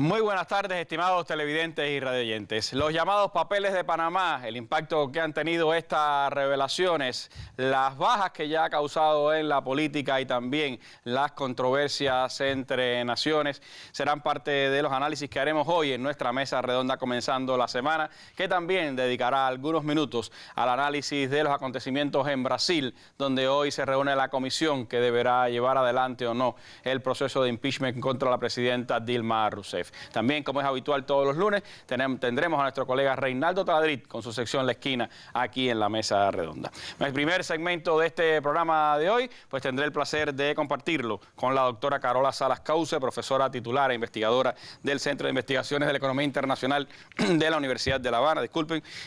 Muy buenas tardes, estimados televidentes y radioyentes. Los llamados papeles de Panamá, el impacto que han tenido estas revelaciones, las bajas que ya ha causado en la política y también las controversias entre naciones, serán parte de los análisis que haremos hoy en nuestra mesa redonda comenzando la semana, que también dedicará algunos minutos al análisis de los acontecimientos en Brasil, donde hoy se reúne la comisión que deberá llevar adelante o no el proceso de impeachment contra la presidenta Dilma Rousseff. También, como es habitual todos los lunes, tendremos a nuestro colega Reinaldo Taladrid con su sección La Esquina aquí en la mesa redonda. En el primer segmento de este programa de hoy, pues tendré el placer de compartirlo con la doctora Carola Salas Cauce, profesora titular e investigadora del Centro de Investigaciones de la Economía Internacional de la Universidad de La Habana,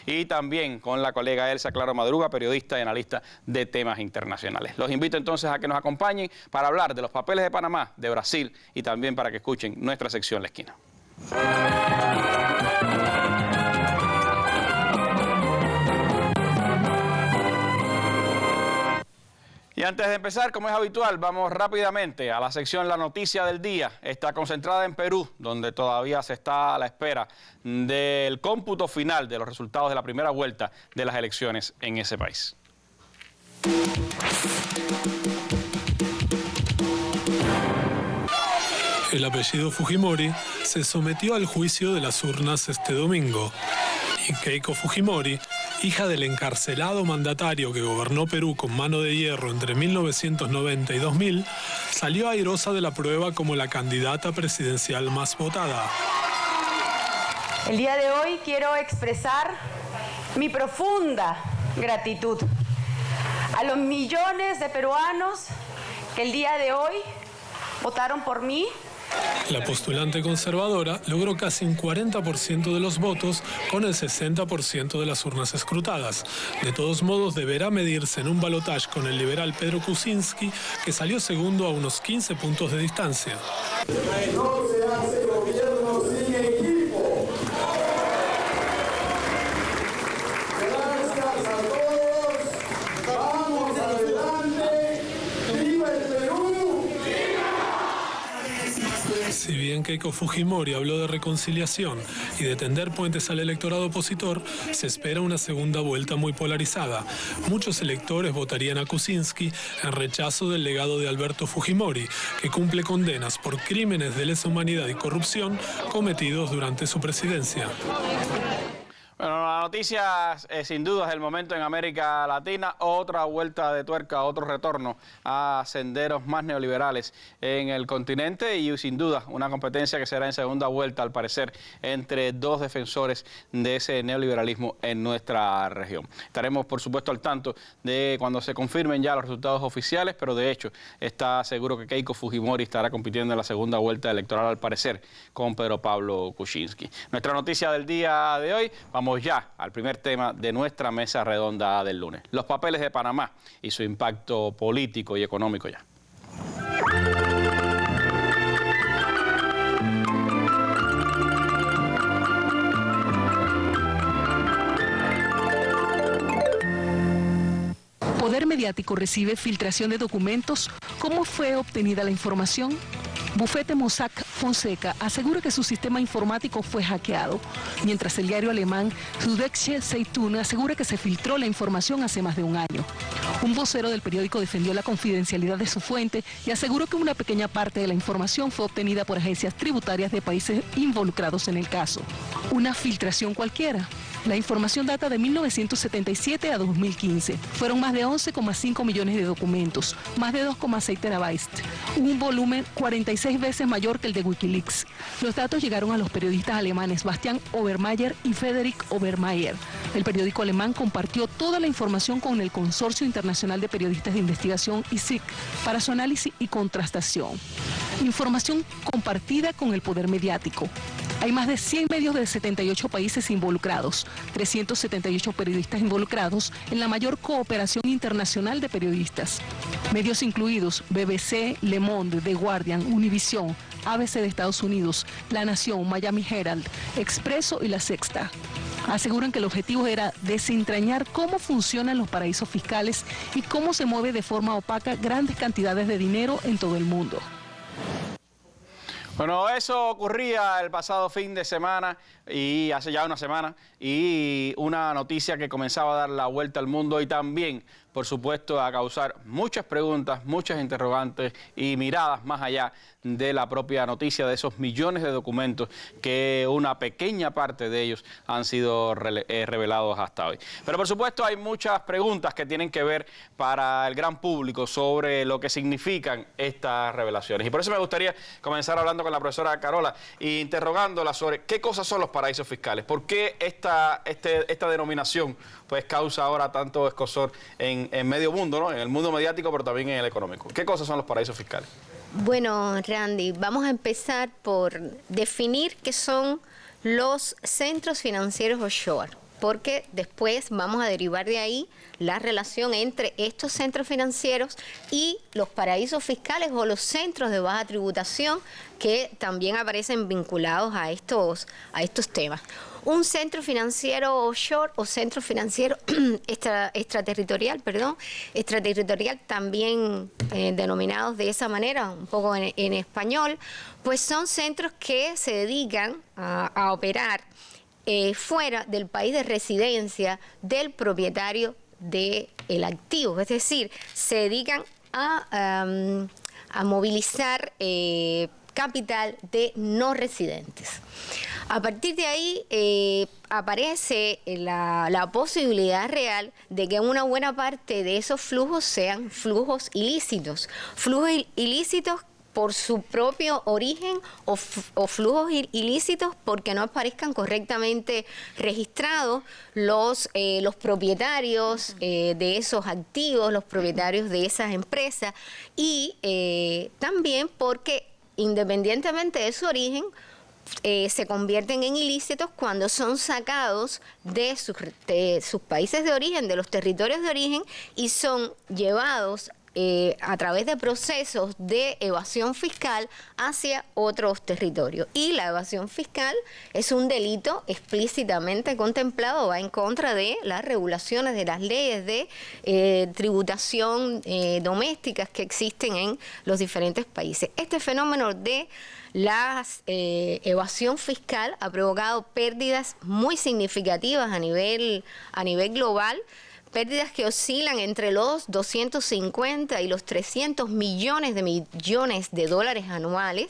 y también con la colega Elsa Claro Madruga, periodista y analista de temas internacionales. Los invito entonces a que nos acompañen para hablar de los papeles de Panamá, de Brasil y también para que escuchen nuestra sección La Esquina. Y antes de empezar, como es habitual, vamos rápidamente a la sección La Noticia del Día. Está concentrada en Perú, donde todavía se está a la espera del cómputo final de los resultados de la primera vuelta de las elecciones en ese país. El apellido Fujimori se sometió al juicio de las urnas este domingo. Y Keiko Fujimori, hija del encarcelado mandatario que gobernó Perú con mano de hierro entre 1990 y 2000, salió airosa de la prueba como la candidata presidencial más votada. El día de hoy quiero expresar mi profunda gratitud a los millones de peruanos que el día de hoy votaron por mí. La postulante conservadora logró casi un 40% de los votos con el 60% de las urnas escrutadas. De todos modos, deberá medirse en un balotaje con el liberal Pedro Kuczynski, que salió segundo a unos 15 puntos de distancia. No se hace gobierno sin equipo. Gracias a todos. Vamos adelante. ¡Viva el Perú! Si bien Keiko Fujimori habló de reconciliación y de tender puentes al electorado opositor, se espera una segunda vuelta muy polarizada. Muchos electores votarían a Kuczynski en rechazo del legado de Alberto Fujimori, que cumple condenas por crímenes de lesa humanidad y corrupción cometidos durante su presidencia. Bueno, la noticia sin duda es el momento en América Latina, otra vuelta de tuerca, otro retorno a senderos más neoliberales en el continente y sin duda una competencia que será en segunda vuelta al parecer entre dos defensores de ese neoliberalismo en nuestra región. Estaremos por supuesto al tanto de cuando se confirmen ya los resultados oficiales, pero de hecho está seguro que Keiko Fujimori estará compitiendo en la segunda vuelta electoral al parecer con Pedro Pablo Kuczynski. Nuestra noticia del día de hoy, vamos ya al primer tema de nuestra mesa redonda del lunes, los papeles de Panamá y su impacto político y económico ya. Poder Mediático recibe filtración de documentos. ¿Cómo fue obtenida la información? Bufete Mossack Fonseca asegura que su sistema informático fue hackeado, mientras el diario alemán Süddeutsche Zeitung asegura que se filtró la información hace más de un año. Un vocero del periódico defendió la confidencialidad de su fuente y aseguró que una pequeña parte de la información fue obtenida por agencias tributarias de países involucrados en el caso. Una filtración cualquiera. La información data de 1977 a 2015. Fueron más de 11,5 millones de documentos, más de 2,6 terabytes, un volumen 46 veces mayor que el de Wikileaks. Los datos llegaron a los periodistas alemanes Bastian Obermeier y Friedrich Obermeier. El periódico alemán compartió toda la información con el Consorcio Internacional de Periodistas de Investigación ISIC para su análisis y contrastación. Información compartida con el poder mediático. Hay más de 100 medios de 78 países involucrados, 378 periodistas involucrados en la mayor cooperación internacional de periodistas. Medios incluidos BBC, Le Monde, The Guardian, Univision, ABC de Estados Unidos, La Nación, Miami Herald, Expreso y La Sexta. Aseguran que el objetivo era desentrañar cómo funcionan los paraísos fiscales y cómo se mueve de forma opaca grandes cantidades de dinero en todo el mundo. Bueno, eso ocurría el pasado fin de semana y hace ya una semana, y una noticia que comenzaba a dar la vuelta al mundo y también, por supuesto, a causar muchas preguntas, muchas interrogantes y miradas más allá de la propia noticia, de esos millones de documentos que una pequeña parte de ellos han sido revelados hasta hoy. Pero por supuesto hay muchas preguntas que tienen que ver para el gran público sobre lo que significan estas revelaciones. Y por eso me gustaría comenzar hablando con la profesora Carola e interrogándola sobre qué cosas son los paraísos fiscales, por qué esta denominación pues causa ahora tanto escozor en medio mundo, ¿no? En el mundo mediático, pero también en el económico. ¿Qué cosas son los paraísos fiscales? Bueno, Randy, vamos a empezar por definir qué son los centros financieros offshore, porque después vamos a derivar de ahí la relación entre estos centros financieros y los paraísos fiscales o los centros de baja tributación que también aparecen vinculados a estos temas. Un centro financiero offshore o centro financiero extraterritorial también denominados de esa manera, un poco en español, pues son centros que se dedican a operar fuera del país de residencia del propietario del activo, es decir, se dedican a movilizar capital de no residentes. A partir de ahí aparece la posibilidad real de que una buena parte de esos flujos sean flujos ilícitos. Flujos ilícitos por su propio origen o flujos ilícitos porque no aparezcan correctamente registrados los propietarios de esos activos, los propietarios de esas empresas, y también porque independientemente de su origen, se convierten en ilícitos cuando son sacados de sus países de origen, de los territorios de origen, y son llevados a través de procesos de evasión fiscal hacia otros territorios. Y la evasión fiscal es un delito explícitamente contemplado, va en contra de las regulaciones de las leyes de tributación domésticas que existen en los diferentes países. Este fenómeno de la evasión fiscal ha provocado pérdidas muy significativas a nivel global, pérdidas que oscilan entre los 250 y los 300 millones de dólares anuales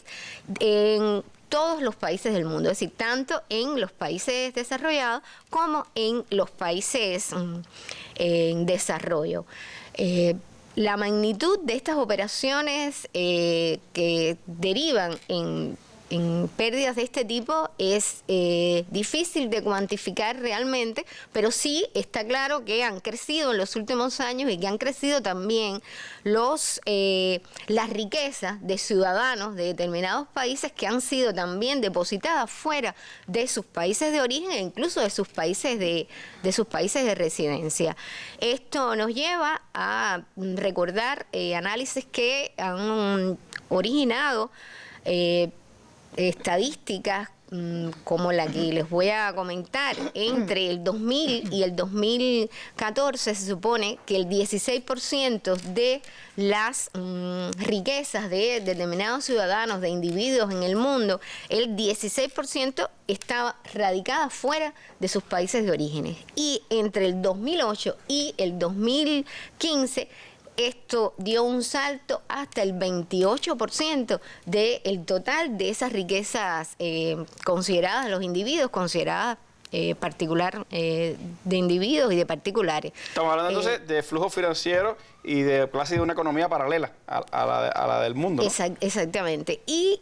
en todos los países del mundo, es decir, tanto en los países desarrollados como en los países en desarrollo. La magnitud de estas operaciones que derivan en pérdidas de este tipo es difícil de cuantificar realmente, pero sí está claro que han crecido en los últimos años y que han crecido también las riquezas de ciudadanos de determinados países que han sido también depositadas fuera de sus países de origen e incluso de sus países de residencia. Esto nos lleva a recordar análisis que han originado estadísticas como la que les voy a comentar. Entre el 2000 y el 2014 se supone que el 16% de las riquezas de determinados ciudadanos, de individuos en el mundo, el 16% estaba radicada fuera de sus países de orígenes. Y entre el 2008 y el 2015 esto dio un salto hasta el 28% del total de esas riquezas consideradas, los individuos, consideradas particular de individuos y de particulares. Estamos hablando entonces de flujo financiero y de casi de una economía paralela a la del mundo, ¿no? Exactamente. Y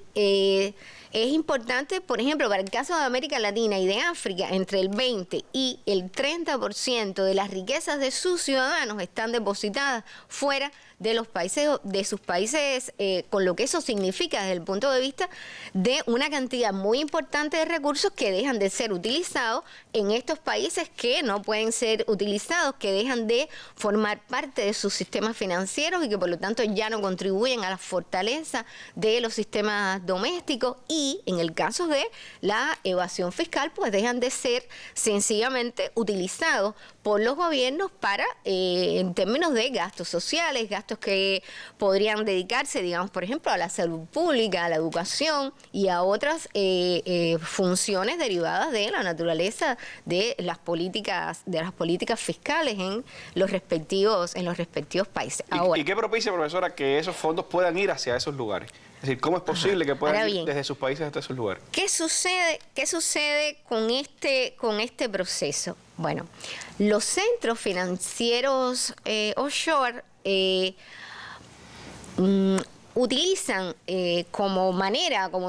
es importante, por ejemplo, para el caso de América Latina y de África, entre el 20 y el 30% de las riquezas de sus ciudadanos están depositadas fuera de los países, de sus países, con lo que eso significa desde el punto de vista de una cantidad muy importante de recursos que dejan de ser utilizados en estos países, que no pueden ser utilizados, que dejan de formar parte de sus sistemas financieros y que por lo tanto ya no contribuyen a la fortaleza de los sistemas domésticos, y y en el caso de la evasión fiscal, pues dejan de ser sencillamente utilizados por los gobiernos para, en términos de gastos sociales, gastos que podrían dedicarse, digamos, por ejemplo, a la salud pública, a la educación y a otras funciones derivadas de la naturaleza de las políticas fiscales en los respectivos países. ¿Y qué propicia, profesora, que esos fondos puedan ir hacia esos lugares? Es decir, ¿cómo es posible que puedan ir desde sus países hasta esos lugares? ¿Qué sucede con este proceso? Bueno, los centros financieros offshore utilizan como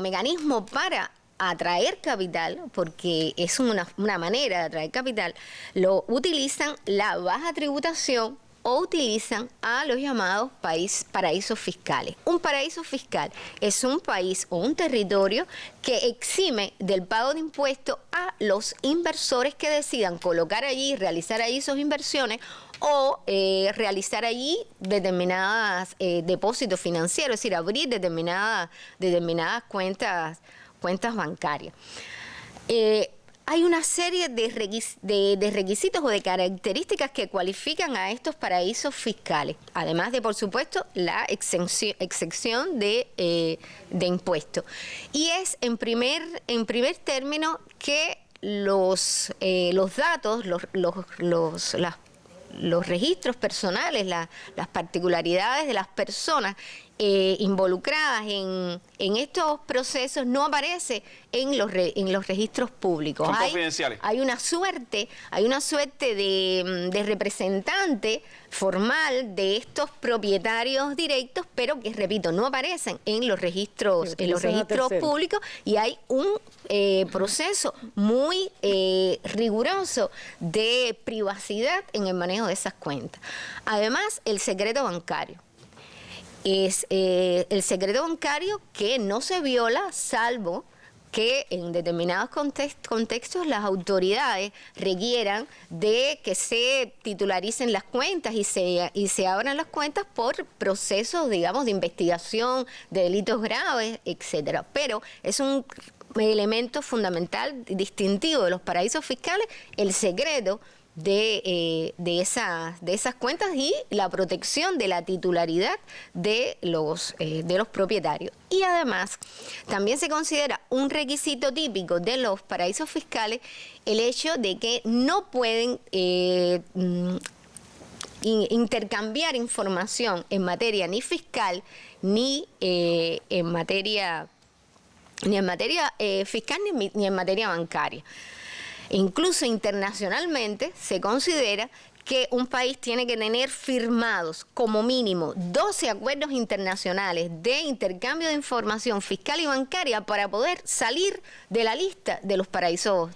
mecanismo para atraer capital, porque es una manera de atraer capital, lo utilizan la baja tributación o utilizan a los llamados paraísos fiscales. Un paraíso fiscal es un país o un territorio que exime del pago de impuestos a los inversores que decidan colocar allí, realizar allí sus inversiones o realizar allí determinadas depósitos financieros, es decir, abrir determinadas cuentas bancarias. Hay una serie de requisitos o de características que cualifican a estos paraísos fiscales, además de, por supuesto, la exención de impuestos. Y es, en primer término, que los datos, los registros personales, las particularidades de las personas involucradas en estos procesos no aparece en los registros públicos. Son confidenciales. Hay una suerte de representante formal de estos propietarios directos, pero que, repito, no aparecen en los registros públicos, y hay un proceso muy riguroso de privacidad en el manejo de esas cuentas. Además, el secreto bancario. Es el secreto bancario que no se viola, salvo que en determinados contextos las autoridades requieran de que se titularicen las cuentas y se abran las cuentas por procesos, digamos, de investigación de delitos graves, etcétera. Pero es un elemento fundamental, distintivo de los paraísos fiscales, el secreto de esas cuentas y la protección de la titularidad de los propietarios. Y además, también se considera un requisito típico de los paraísos fiscales el hecho de que no pueden intercambiar información en materia ni fiscal ni en materia fiscal ni en materia bancaria. Incluso internacionalmente se considera que un país tiene que tener firmados como mínimo 12 acuerdos internacionales de intercambio de información fiscal y bancaria para poder salir de la lista de los paraísos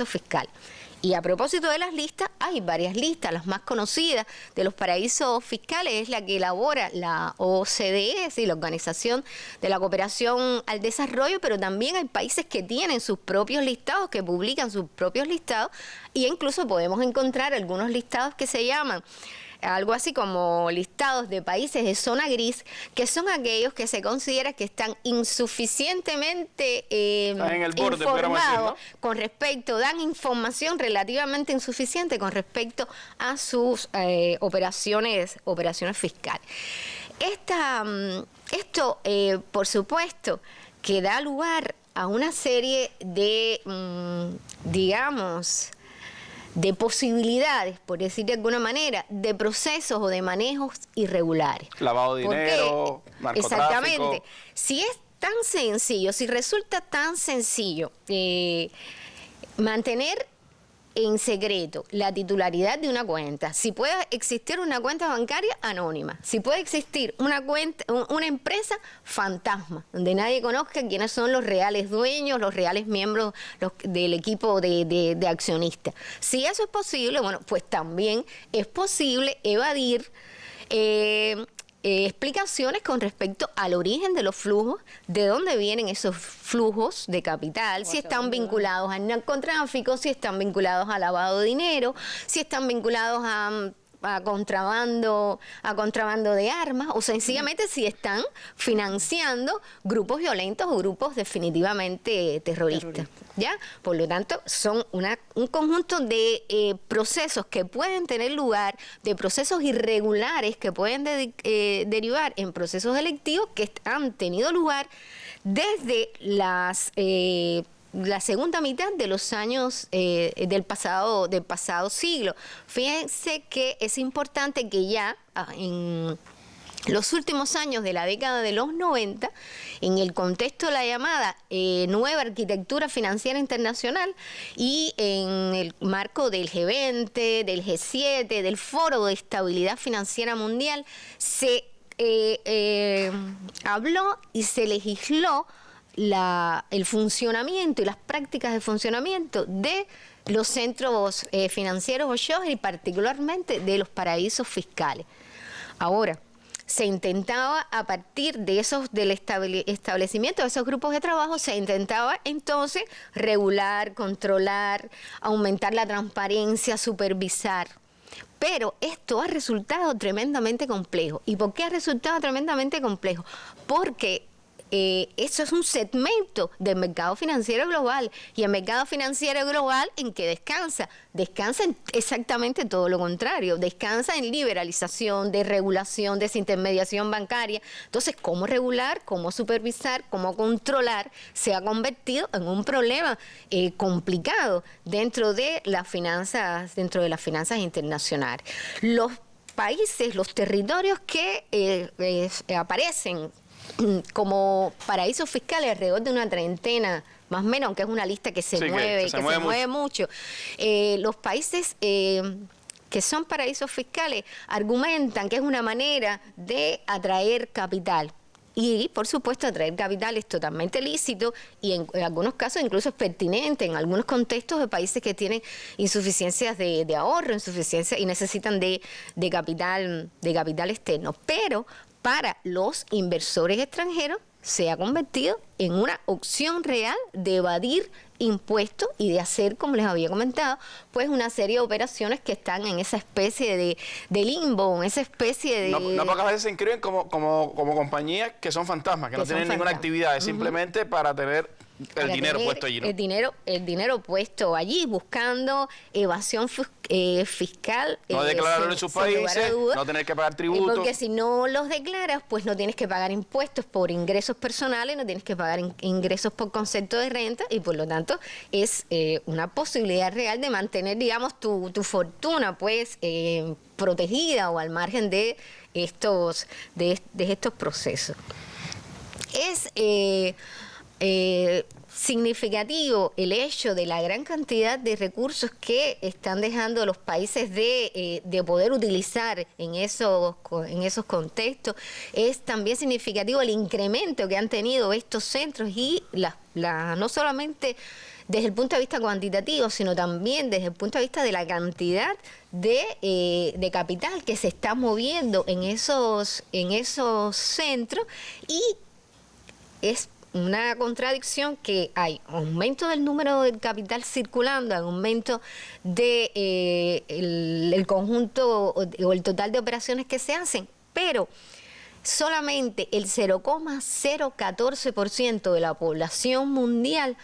fiscales. Y a propósito de las listas, hay varias listas. Las más conocidas de los paraísos fiscales es la que elabora la OCDE, ¿sí?, la Organización de la Cooperación al Desarrollo, pero también hay países que tienen sus propios listados, que publican sus propios listados, y incluso podemos encontrar algunos listados que se llaman algo así como listados de países de zona gris, que son aquellos que se considera que están insuficientemente informados con respecto, dan información relativamente insuficiente con respecto a sus operaciones fiscales. Esto, por supuesto, que da lugar a una serie de, digamos, de posibilidades, por decir de alguna manera, de procesos o de manejos irregulares. Lavado de dinero, narcotráfico. Exactamente. Si es tan sencillo, si resulta tan sencillo mantener en secreto la titularidad de una cuenta, si puede existir una cuenta bancaria anónima, si puede existir una empresa fantasma, donde nadie conozca quiénes son los reales dueños, los reales miembros del equipo de accionistas. Si eso es posible, bueno, pues también es posible evadir explicaciones con respecto al origen de los flujos, de dónde vienen esos flujos de capital, si están vinculados al narcotráfico, si están vinculados al lavado de dinero, si están vinculados a a contrabando de armas, o sencillamente si están financiando grupos violentos o grupos definitivamente terroristas. ¿Ya? Por lo tanto, son un conjunto de procesos que pueden tener lugar, de procesos irregulares que pueden derivar en procesos delictivos que han tenido lugar desde la segunda mitad de los años del pasado siglo. Fíjense que es importante que ya en los últimos años de la década de los 90, en el contexto de la llamada nueva arquitectura financiera internacional y en el marco del G20, del G7, del Foro de Estabilidad Financiera Mundial, se habló y se legisló el funcionamiento y las prácticas de funcionamiento de los centros financieros offshore y particularmente de los paraísos fiscales. Ahora, se intentaba a partir de del establecimiento de esos grupos de trabajo, se intentaba entonces regular, controlar, aumentar la transparencia, supervisar. Pero esto ha resultado tremendamente complejo. ¿Y por qué ha resultado tremendamente complejo? Porque eso es un segmento del mercado financiero global. Y el mercado financiero global, ¿en qué descansa? Descansa en exactamente todo lo contrario. Descansa en liberalización, desregulación, desintermediación bancaria. Entonces, ¿cómo regular, cómo supervisar, cómo controlar? Se ha convertido en un problema complicado dentro de las finanzas internacionales. Los países, los territorios que aparecen como paraísos fiscales, alrededor de una treintena, más o menos, aunque es una lista que se mueve mucho. Los países que son paraísos fiscales argumentan que es una manera de atraer capital. Y, por supuesto, atraer capital es totalmente lícito y en algunos casos incluso es pertinente en algunos contextos de países que tienen insuficiencias de ahorro, insuficiencias y necesitan de capital externo. Pero para los inversores extranjeros se ha convertido en una opción real de evadir impuestos y de hacer, como les había comentado, pues una serie de operaciones que están en esa especie de limbo, en esa especie de... No pocas veces se inscriben como compañías que son fantasmas, que no tienen ninguna actividad, es simplemente para tener el dinero puesto allí, ¿no? El dinero puesto allí, buscando evasión fiscal. No declararlo en sus países, no tener que pagar tributos. Porque si no los declaras, pues no tienes que pagar impuestos por ingresos personales, no tienes que pagar ingresos por concepto de renta y por lo tanto es una posibilidad real de mantener, digamos, tu fortuna, pues, protegida o al margen de estos procesos. Es significativo el hecho de la gran cantidad de recursos que están dejando los países de poder utilizar en esos contextos. Es también significativo el incremento que han tenido estos centros y no solamente desde el punto de vista cuantitativo, sino también desde el punto de vista de la cantidad de capital que se está moviendo en esos centros, y es una contradicción que hay aumento del número del capital circulando, aumento de el conjunto o el total de operaciones que se hacen, pero solamente el 0,014% de la población mundial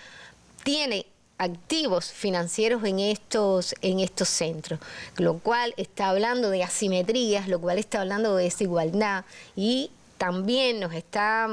tiene activos financieros en estos centros, lo cual está hablando de asimetrías, lo cual está hablando de desigualdad y también nos está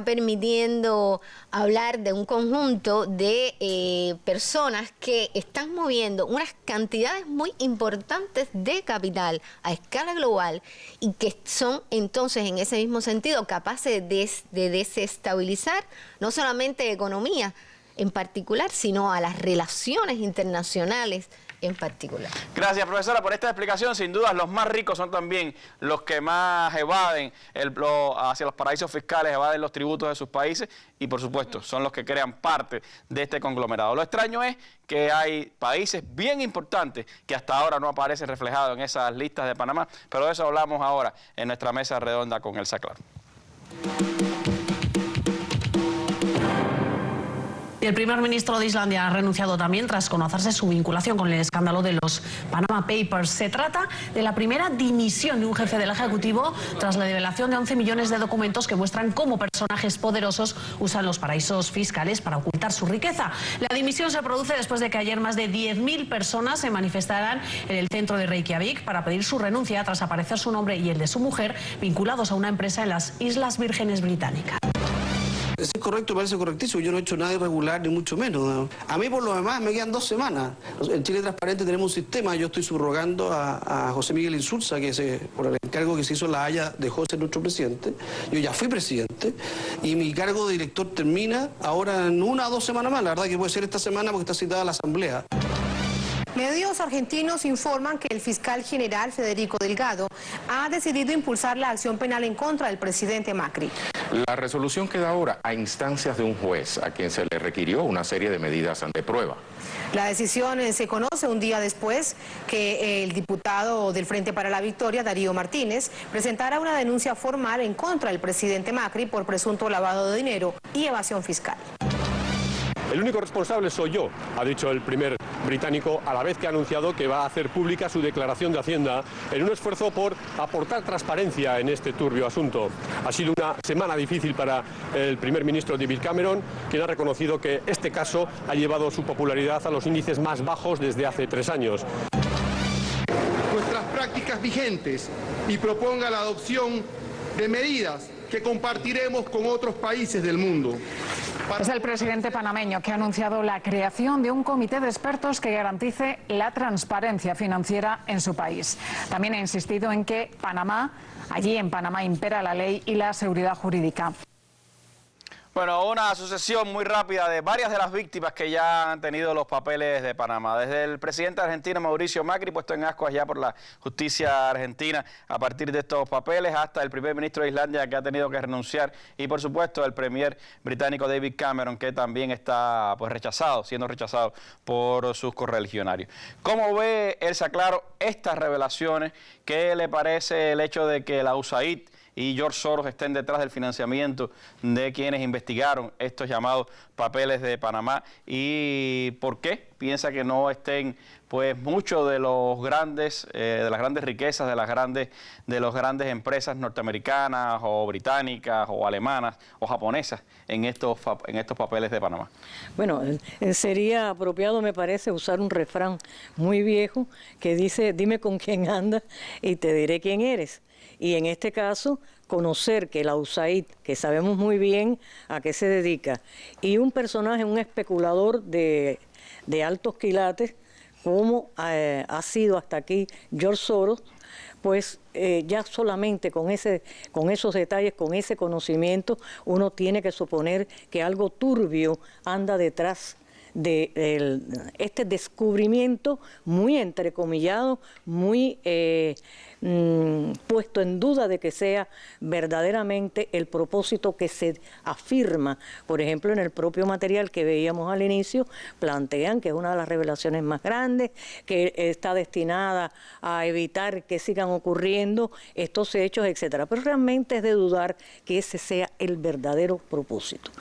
permitiendo hablar de un conjunto de personas que están moviendo unas cantidades muy importantes de capital a escala global y que son entonces en ese mismo sentido capaces de desestabilizar no solamente economía en particular, sino a las relaciones internacionales en particular. Gracias, profesora, por esta explicación. Sin duda, los más ricos son también los que más evaden hacia los paraísos fiscales, evaden los tributos de sus países y, por supuesto, son los que crean parte de este conglomerado. Lo extraño es que hay países bien importantes que hasta ahora no aparecen reflejados en esas listas de Panamá, pero de eso hablamos ahora en nuestra mesa redonda con Elsa Claro. Y el primer ministro de Islandia ha renunciado también tras conocerse su vinculación con el escándalo de los Panama Papers. Se trata de la primera dimisión de un jefe del Ejecutivo tras la revelación de 11 millones de documentos que muestran cómo personajes poderosos usan los paraísos fiscales para ocultar su riqueza. La dimisión se produce después de que ayer más de 10.000 personas se manifestaran en el centro de Reykjavik para pedir su renuncia tras aparecer su nombre y el de su mujer vinculados a una empresa en las Islas Vírgenes Británicas. Es correcto, parece correctísimo. Yo no he hecho nada irregular, ni mucho menos. A mí, por lo demás, me quedan 2 semanas. En Chile Transparente tenemos un sistema. Yo estoy subrogando a José Miguel Insulza, por el encargo que se hizo en La Haya, dejó de ser nuestro presidente. Yo ya fui presidente y mi cargo de director termina ahora en 1 o 2 semanas más. La verdad que puede ser esta semana porque está citada la asamblea. Medios argentinos informan que el fiscal general Federico Delgado ha decidido impulsar la acción penal en contra del presidente Macri. La resolución queda ahora a instancias de un juez a quien se le requirió una serie de medidas de prueba. La decisión se conoce un día después que el diputado del Frente para la Victoria, Darío Martínez, presentara una denuncia formal en contra del presidente Macri por presunto lavado de dinero y evasión fiscal. El único responsable soy yo, ha dicho el primer británico, a la vez que ha anunciado que va a hacer pública su declaración de Hacienda en un esfuerzo por aportar transparencia en este turbio asunto. Ha sido una semana difícil para el primer ministro David Cameron, quien ha reconocido que este caso ha llevado su popularidad a los índices más bajos desde hace 3 años. Nuestras prácticas vigentes y proponga la adopción de medidas que compartiremos con otros países del mundo. Es el presidente panameño que ha anunciado la creación de un comité de expertos que garantice la transparencia financiera en su país. También ha insistido en que allí en Panamá impera la ley y la seguridad jurídica. Bueno, una sucesión muy rápida de varias de las víctimas que ya han tenido los papeles de Panamá. Desde el presidente argentino Mauricio Macri, puesto en ascuas ya por la justicia argentina a partir de estos papeles, hasta el primer ministro de Islandia que ha tenido que renunciar y por supuesto el premier británico David Cameron, que también está siendo rechazado por sus correligionarios. ¿Cómo ve Elsa Claro estas revelaciones? ¿Qué le parece el hecho de que la USAID y George Soros estén detrás del financiamiento de quienes investigaron estos llamados papeles de Panamá? ¿Y por qué piensa que no estén pues muchos de los grandes, de las grandes riquezas, de las grandes empresas norteamericanas o británicas o alemanas o japonesas en estos papeles de Panamá? Bueno, sería apropiado, me parece, usar un refrán muy viejo que dice: dime con quién andas y te diré quién eres. Y en este caso, conocer que la USAID, que sabemos muy bien a qué se dedica, y un personaje, un especulador de altos quilates, como ha sido hasta aquí George Soros, pues ya solamente con esos detalles, con ese conocimiento, uno tiene que suponer que algo turbio anda detrás de este descubrimiento muy entrecomillado, muy puesto en duda de que sea verdaderamente el propósito que se afirma. Por ejemplo, en el propio material que veíamos al inicio, plantean que es una de las revelaciones más grandes, que está destinada a evitar que sigan ocurriendo estos hechos, etcétera. Pero realmente es de dudar que ese sea el verdadero propósito.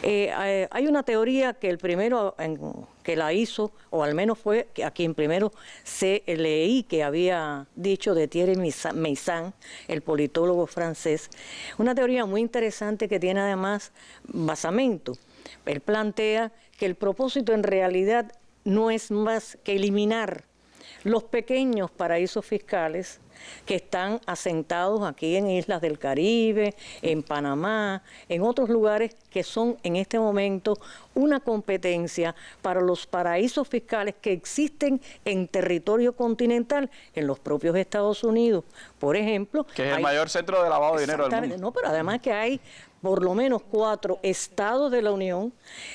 Hay una teoría que el primero que la hizo, o al menos fue a quien primero leí que había dicho, de Thierry Meyssan, el politólogo francés, una teoría muy interesante que tiene además basamento. Él plantea que el propósito en realidad no es más que eliminar los pequeños paraísos fiscales que están asentados aquí en islas del Caribe, en Panamá, en otros lugares que son en este momento una competencia para los paraísos fiscales que existen en territorio continental, en los propios Estados Unidos, por ejemplo. Que es el mayor centro de lavado de dinero del mundo. No, pero además que hay por lo menos 4 estados de la Unión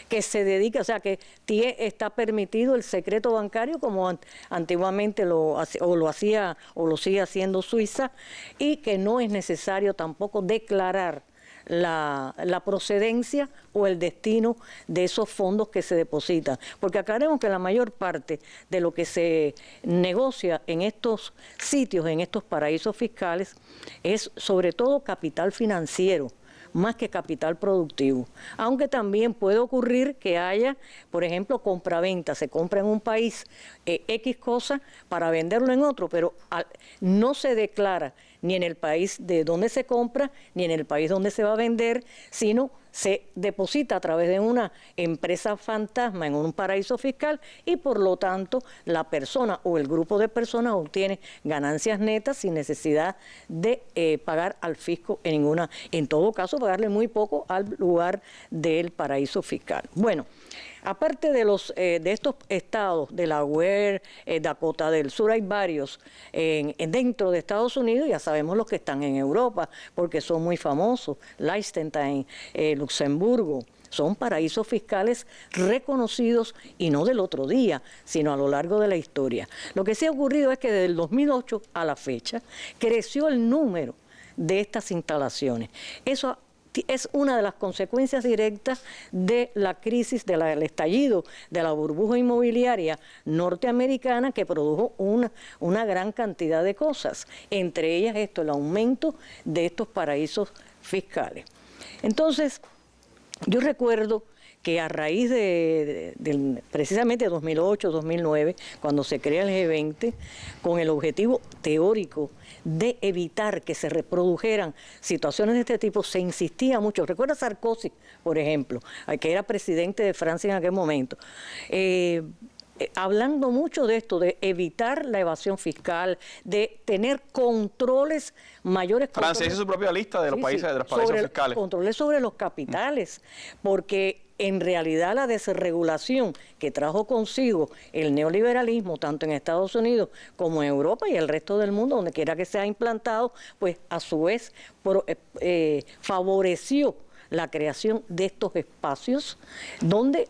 que se dedican, o sea, que está permitido el secreto bancario como antiguamente lo hacía o lo sigue haciendo Suiza, y que no es necesario tampoco declarar la procedencia o el destino de esos fondos que se depositan. Porque aclaremos que la mayor parte de lo que se negocia en estos sitios, en estos paraísos fiscales, es sobre todo capital financiero, más que capital productivo. Aunque también puede ocurrir que haya, por ejemplo, compraventa, se compra en un país X cosa para venderlo en otro, pero no se declara ni en el país de donde se compra, ni en el país donde se va a vender, sino se deposita a través de una empresa fantasma en un paraíso fiscal y por lo tanto la persona o el grupo de personas obtiene ganancias netas sin necesidad de pagar al fisco en todo caso pagarle muy poco al lugar del paraíso fiscal. Bueno, aparte de estos estados, Delaware, Dakota del Sur, hay varios dentro de Estados Unidos, ya sabemos los que están en Europa, porque son muy famosos, Liechtenstein, Luxemburgo, son paraísos fiscales reconocidos y no del otro día, sino a lo largo de la historia. Lo que sí ha ocurrido es que desde el 2008 a la fecha creció el número de estas instalaciones. Eso es una de las consecuencias directas de la crisis, del estallido de la burbuja inmobiliaria norteamericana que produjo una gran cantidad de cosas, entre ellas el aumento de estos paraísos fiscales. Entonces, yo recuerdo que a raíz precisamente de 2008-2009, cuando se crea el G20, con el objetivo teórico de evitar que se reprodujeran situaciones de este tipo, se insistía mucho. Recuerda Sarkozy, por ejemplo, que era presidente de Francia en aquel momento, hablando mucho de esto, de evitar la evasión fiscal, de tener controles mayores. Francia hizo su propia lista de los países, de los paraísos fiscales. Controles sobre los capitales, porque en realidad la desregulación que trajo consigo el neoliberalismo, tanto en Estados Unidos como en Europa y el resto del mundo, donde quiera que se ha implantado, pues a su vez favoreció la creación de estos espacios donde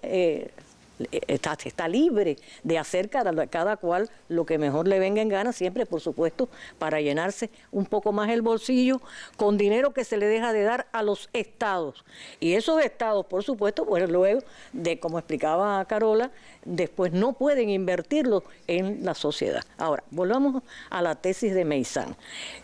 está libre de hacer cada cual lo que mejor le venga en gana, siempre por supuesto para llenarse un poco más el bolsillo con dinero que se le deja de dar a los estados. Y esos estados, por supuesto, pues luego de, como explicaba Carola, después no pueden invertirlo en la sociedad. Ahora, volvamos a la tesis de Meyssan.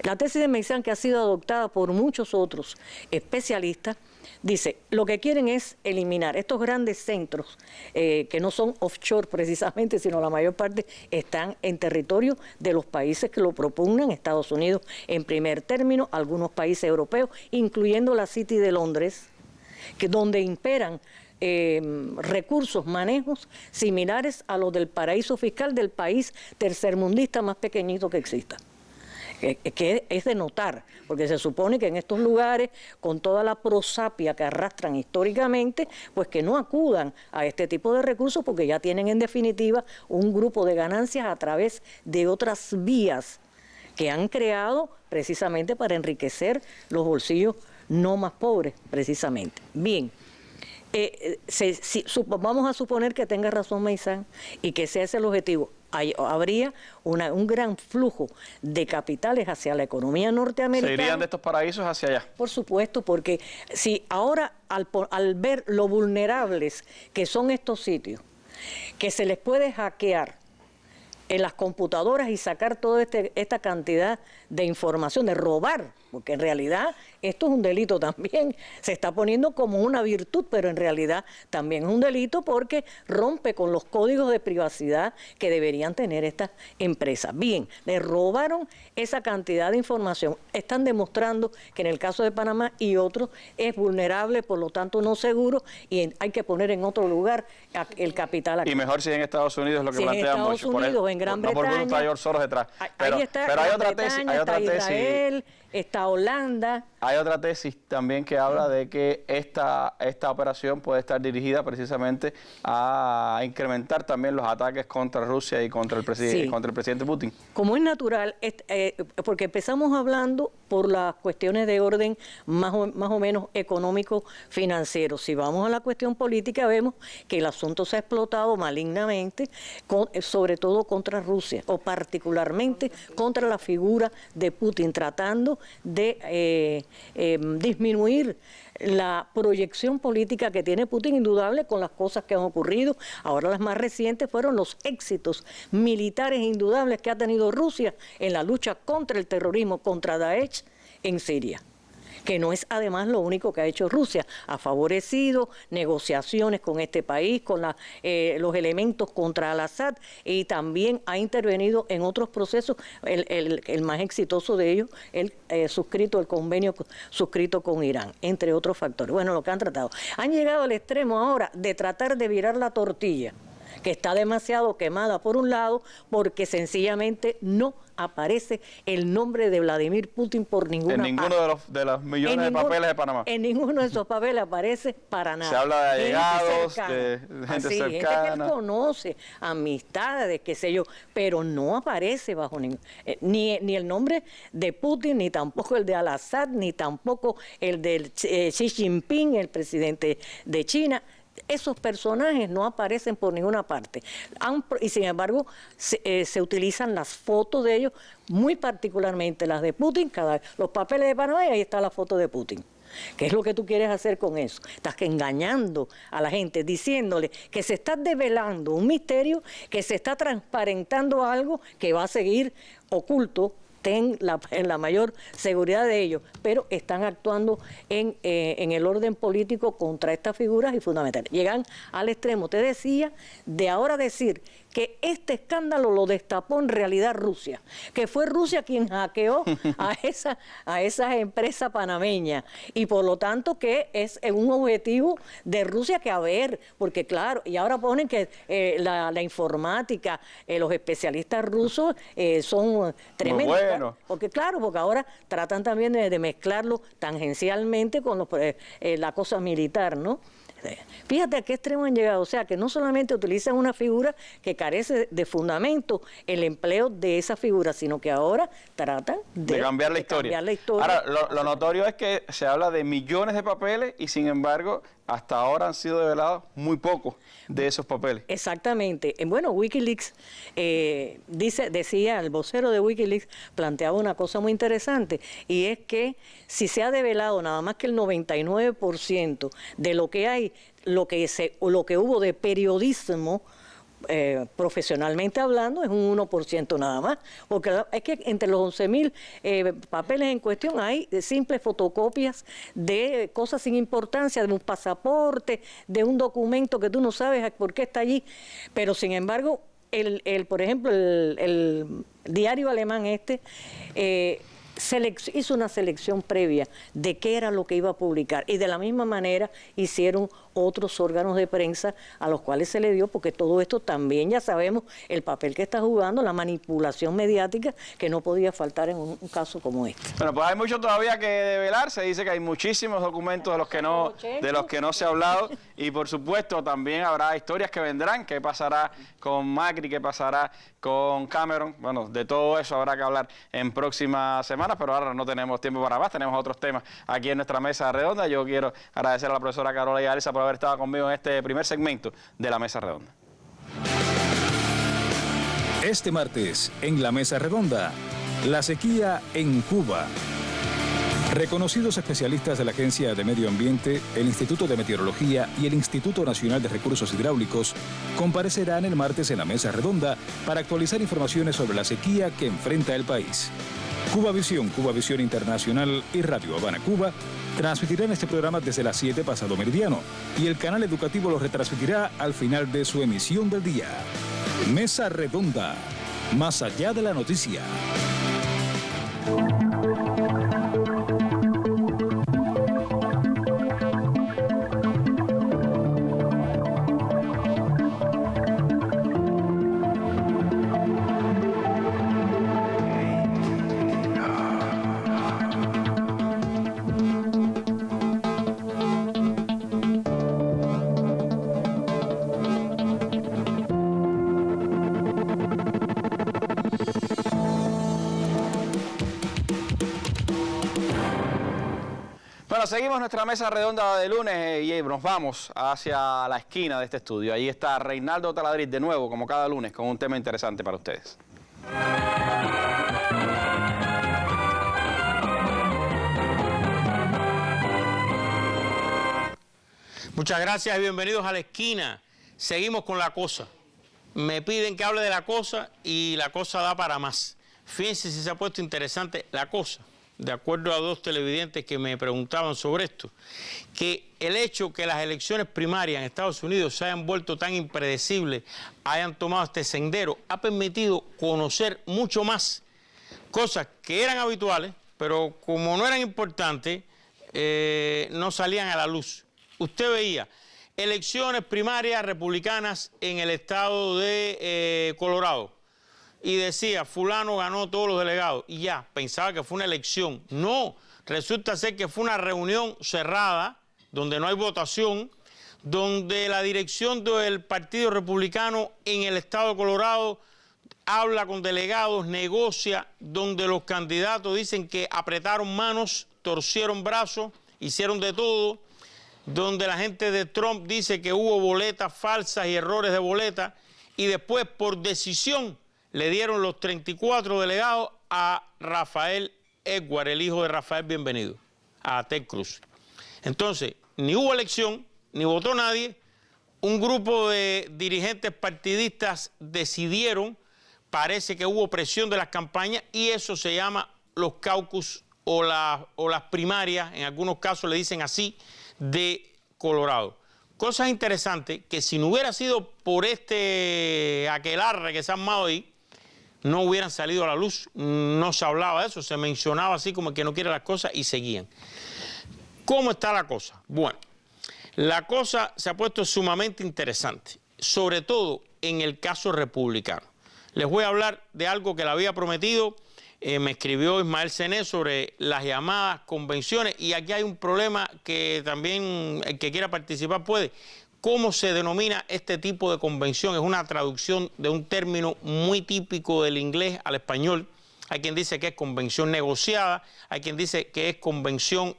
La tesis de Meyssan, que ha sido adoptada por muchos otros especialistas, dice, lo que quieren es eliminar estos grandes centros que no son offshore precisamente, sino la mayor parte están en territorio de los países que lo propugnan, Estados Unidos en primer término, algunos países europeos, incluyendo la City de Londres, donde imperan recursos, manejos similares a los del paraíso fiscal del país tercermundista más pequeñito que exista. Que es de notar, porque se supone que en estos lugares, con toda la prosapia que arrastran históricamente, pues que no acudan a este tipo de recursos porque ya tienen en definitiva un grupo de ganancias a través de otras vías que han creado precisamente para enriquecer los bolsillos no más pobres, precisamente. Bien. Vamos a suponer que tenga razón Meyssan y que ese es el objetivo. Habría un gran flujo de capitales hacia la economía norteamericana. ¿Se irían de estos paraísos hacia allá? Por supuesto, porque si ahora al ver lo vulnerables que son estos sitios, que se les puede hackear en las computadoras y sacar toda esta cantidad de información, de robar, porque en realidad esto es un delito también, se está poniendo como una virtud, pero en realidad también es un delito porque rompe con los códigos de privacidad que deberían tener estas empresas. Bien, le robaron esa cantidad de información, están demostrando que en el caso de Panamá y otros es vulnerable, por lo tanto no seguro, y hay que poner en otro lugar el capital aquí. Y mejor si en Estados Unidos, lo que si plantean muchos. En Estados Unidos, en Gran Bretaña. No por está George Soros detrás. Pero hay otra tesis. Está Israel, está Holanda. Hay otra tesis también que habla de que esta operación puede estar dirigida precisamente a incrementar también los ataques contra Rusia y contra el presidente Putin. Como es natural, porque empezamos hablando por las cuestiones de orden más o menos económico-financiero. Si vamos a la cuestión política, vemos que el asunto se ha explotado malignamente, sobre todo contra Rusia, o particularmente contra la figura de Putin, tratando de disminuir la proyección política que tiene Putin, indudable, con las cosas que han ocurrido. Ahora las más recientes fueron los éxitos militares indudables que ha tenido Rusia en la lucha contra el terrorismo, contra Daesh en Siria, que no es además lo único que ha hecho Rusia. Ha favorecido negociaciones con este país, con los elementos contra al-Assad, y también ha intervenido en otros procesos, el más exitoso de ellos, el convenio suscrito con Irán, entre otros factores. Bueno, lo que han tratado. Han llegado al extremo ahora de tratar de virar la tortilla, que está demasiado quemada por un lado, porque sencillamente no aparece el nombre de Vladimir Putin por ninguna parte. En ninguno de los millones de papeles de Panamá. En ninguno de esos papeles aparece para nada. Se habla de allegados, de gente cercana. Gente que él conoce, amistades, qué sé yo, pero no aparece bajo ni el nombre de Putin, ni tampoco el de al-Assad, ni tampoco el de Xi Jinping, el presidente de China. Esos personajes no aparecen por ninguna parte. Y sin embargo, se utilizan las fotos de ellos, muy particularmente las de Putin, los papeles de Panamá, y ahí está la foto de Putin. ¿Qué es lo que tú quieres hacer con eso? Estás engañando a la gente, diciéndole que se está develando un misterio, que se está transparentando algo que va a seguir oculto en la mayor seguridad de ellos, pero están actuando en el orden político contra estas figuras y fundamentales. Llegan al extremo, te decía, de ahora decir que este escándalo lo destapó en realidad Rusia, que fue Rusia quien hackeó a esa empresa panameña, y por lo tanto que es un objetivo de Rusia que, a ver, porque claro, y ahora ponen que la informática, los especialistas rusos son tremendos, bueno. Porque ahora tratan también de mezclarlo tangencialmente con la cosa militar, ¿no? Fíjate a qué extremo han llegado, o sea, que no solamente utilizan una figura que carece de fundamento el empleo de esa figura, sino que ahora tratan de cambiar la historia. Ahora, lo notorio es que se habla de millones de papeles y sin embargo hasta ahora han sido develados muy pocos de esos papeles. Exactamente. Bueno, Wikileaks decía, el vocero de Wikileaks planteaba una cosa muy interesante, y es que si se ha develado nada más que el 99% de lo que hay, lo que hubo de periodismo, profesionalmente hablando, es un 1% nada más, porque es que entre los 11.000 papeles en cuestión hay simples fotocopias de cosas sin importancia, de un pasaporte, de un documento que tú no sabes por qué está allí, pero sin embargo, por ejemplo, el diario alemán hizo una selección previa de qué era lo que iba a publicar, y de la misma manera hicieron otros órganos de prensa a los cuales se le dio, porque todo esto también ya sabemos el papel que está jugando, la manipulación mediática, que no podía faltar en un caso como este. Bueno, pues hay mucho todavía que develar. Se dice que hay muchísimos documentos de los que no se ha hablado, y por supuesto también habrá historias que vendrán. ¿Qué pasará con Macri? ¿Qué pasará con Cameron? Bueno, de todo eso habrá que hablar en próximas semanas, pero ahora no tenemos tiempo para más, tenemos otros temas aquí en nuestra mesa redonda. Yo quiero agradecer a la profesora Carola y a Elsa por haber estado conmigo en este primer segmento de la Mesa Redonda. Este martes, en la Mesa Redonda, la sequía en Cuba. Reconocidos especialistas de la Agencia de Medio Ambiente, el Instituto de Meteorología y el Instituto Nacional de Recursos Hidráulicos comparecerán el martes en la Mesa Redonda para actualizar informaciones sobre la sequía que enfrenta el país. Cuba Visión Internacional y Radio Habana Cuba transmitirán este programa desde las 7 pasado meridiano, y el canal educativo lo retransmitirá al final de su emisión del día. Mesa Redonda, más allá de la noticia. Bueno, seguimos nuestra mesa redonda de lunes y nos vamos hacia la esquina de este estudio. Ahí está Reinaldo Taladriz de nuevo, como cada lunes, con un tema interesante para ustedes. Muchas gracias y bienvenidos a la esquina. Seguimos con la cosa. Me piden que hable de la cosa y la cosa da para más. Fíjense si se ha puesto interesante la cosa. de acuerdo a dos televidentes que me preguntaban sobre esto, que el hecho que las elecciones primarias en Estados Unidos se hayan vuelto tan impredecibles, hayan tomado este sendero, ha permitido conocer mucho más cosas que eran habituales, pero como no eran importantes, no salían a la luz. Usted veía elecciones primarias republicanas en el estado de Colorado y decía, fulano ganó todos los delegados, y ya, pensaba que fue una elección. No, resulta ser que fue una reunión cerrada, donde no hay votación, donde la dirección del Partido Republicano en el estado de Colorado habla con delegados, negocia, donde los candidatos dicen que apretaron manos, torcieron brazos, hicieron de todo, donde la gente de Trump dice que hubo boletas falsas y errores de boleta, y después por decisión le dieron los 34 delegados a Rafael Edwards, el hijo de Rafael Bienvenido, a Ted Cruz. Entonces, ni hubo elección, ni votó nadie, un grupo de dirigentes partidistas decidieron, parece que hubo presión de las campañas, y eso se llama los caucus o las primarias, en algunos casos le dicen así, de Colorado. Cosas interesantes que si no hubiera sido por este aquelarre que se ha armado ahí, no hubieran salido a la luz, no se hablaba de eso, se mencionaba así como que no quiere las cosas y seguían. ¿Cómo está la cosa? Bueno, la cosa se ha puesto sumamente interesante, sobre todo en el caso republicano. Les voy a hablar de algo que le había prometido, me escribió Ismael Cené sobre las llamadas convenciones, y aquí hay un problema que también el que quiera participar puede. ¿Cómo se denomina este tipo de convención? Es una traducción de un término muy típico del inglés al español. Hay quien dice que es convención negociada, hay quien dice que es convención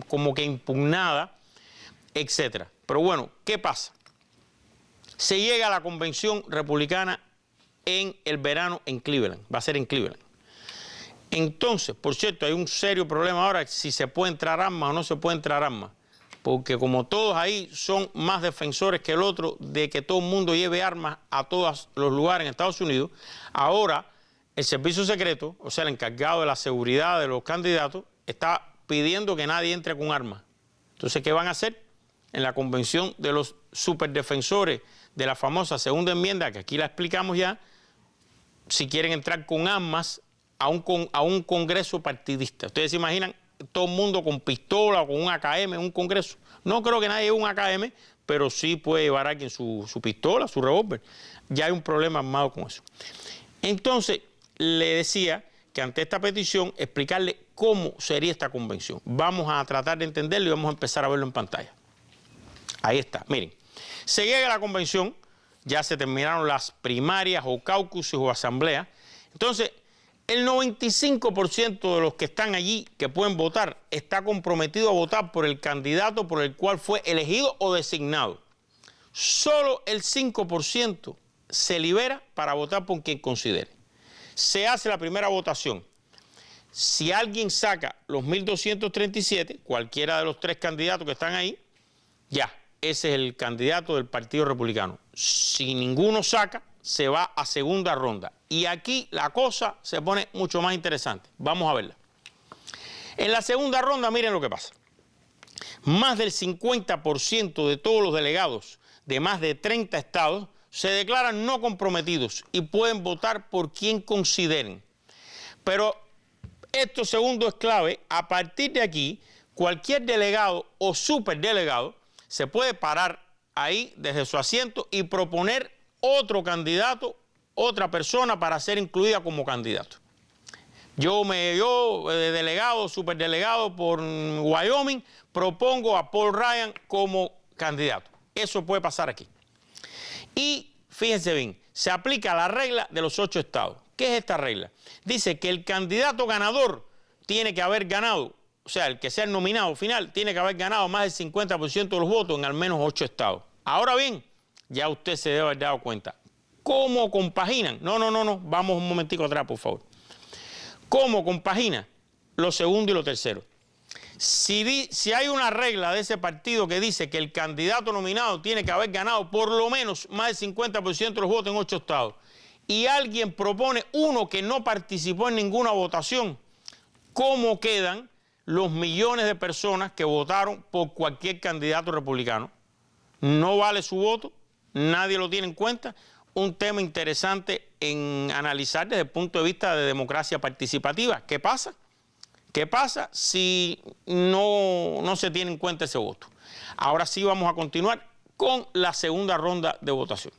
como que impugnada, etc. Pero bueno, ¿qué pasa? Se llega a la convención republicana en el verano en Cleveland, va a ser en Cleveland. Entonces, por cierto, hay un serio problema ahora si se puede entrar armas o no se puede entrar armas. Porque como todos ahí son más defensores que el otro de que todo el mundo lleve armas a todos los lugares en Estados Unidos, ahora el servicio secreto, o sea, el encargado de la seguridad de los candidatos, está pidiendo que nadie entre con armas. Entonces, ¿qué van a hacer? En la convención de los superdefensores de la famosa segunda enmienda, que aquí la explicamos ya, si quieren entrar con armas a un congreso partidista. Ustedes se imaginan todo el mundo con pistola o con un AKM en un congreso. No creo que nadie lleve un AKM, pero sí puede llevar a alguien su pistola, su revólver. Ya hay un problema armado con eso. Entonces, le decía que ante esta petición, explicarle cómo sería esta convención. Vamos a tratar de entenderlo y vamos a empezar a verlo en pantalla. Ahí está, miren. Se llega a la convención, ya se terminaron las primarias o caucuses o asambleas. Entonces, el 95% de los que están allí, que pueden votar, está comprometido a votar por el candidato por el cual fue elegido o designado. Solo el 5% se libera para votar por quien considere. Se hace la primera votación. Si alguien saca los 1.237, cualquiera de los tres candidatos que están ahí, ya, ese es el candidato del Partido Republicano. Si ninguno saca, se va a segunda ronda. Y aquí la cosa se pone mucho más interesante. Vamos a verla. En la segunda ronda, miren lo que pasa. Más del 50% de todos los delegados de más de 30 estados se declaran no comprometidos y pueden votar por quien consideren. Pero esto segundo es clave. A partir de aquí, cualquier delegado o superdelegado se puede parar ahí desde su asiento y proponer otro candidato, otra persona para ser incluida como candidato. Yo, delegado, superdelegado por Wyoming, propongo a Paul Ryan como candidato. Eso puede pasar aquí. Y fíjense bien, se aplica la regla de los 8 estados. ¿Qué es esta regla? Dice que el candidato ganador tiene que haber ganado, o sea, el que sea el nominado final, tiene que haber ganado más del 50% de los votos en al menos 8 estados. Ahora bien, ya usted se debe haber dado cuenta. ¿Cómo compaginan? No, vamos un momentico atrás, por favor. ¿Cómo compagina lo segundo y lo tercero? Si hay una regla de ese partido que dice que el candidato nominado tiene que haber ganado por lo menos más del 50% de los votos en 8 estados, y alguien propone uno que no participó en ninguna votación, cómo quedan los millones de personas que votaron por cualquier candidato republicano. No vale su voto, nadie lo tiene en cuenta. Un tema interesante en analizar desde el punto de vista de democracia participativa. ¿Qué pasa? ¿Qué pasa si no se tiene en cuenta ese voto? Ahora sí vamos a continuar con la segunda ronda de votación.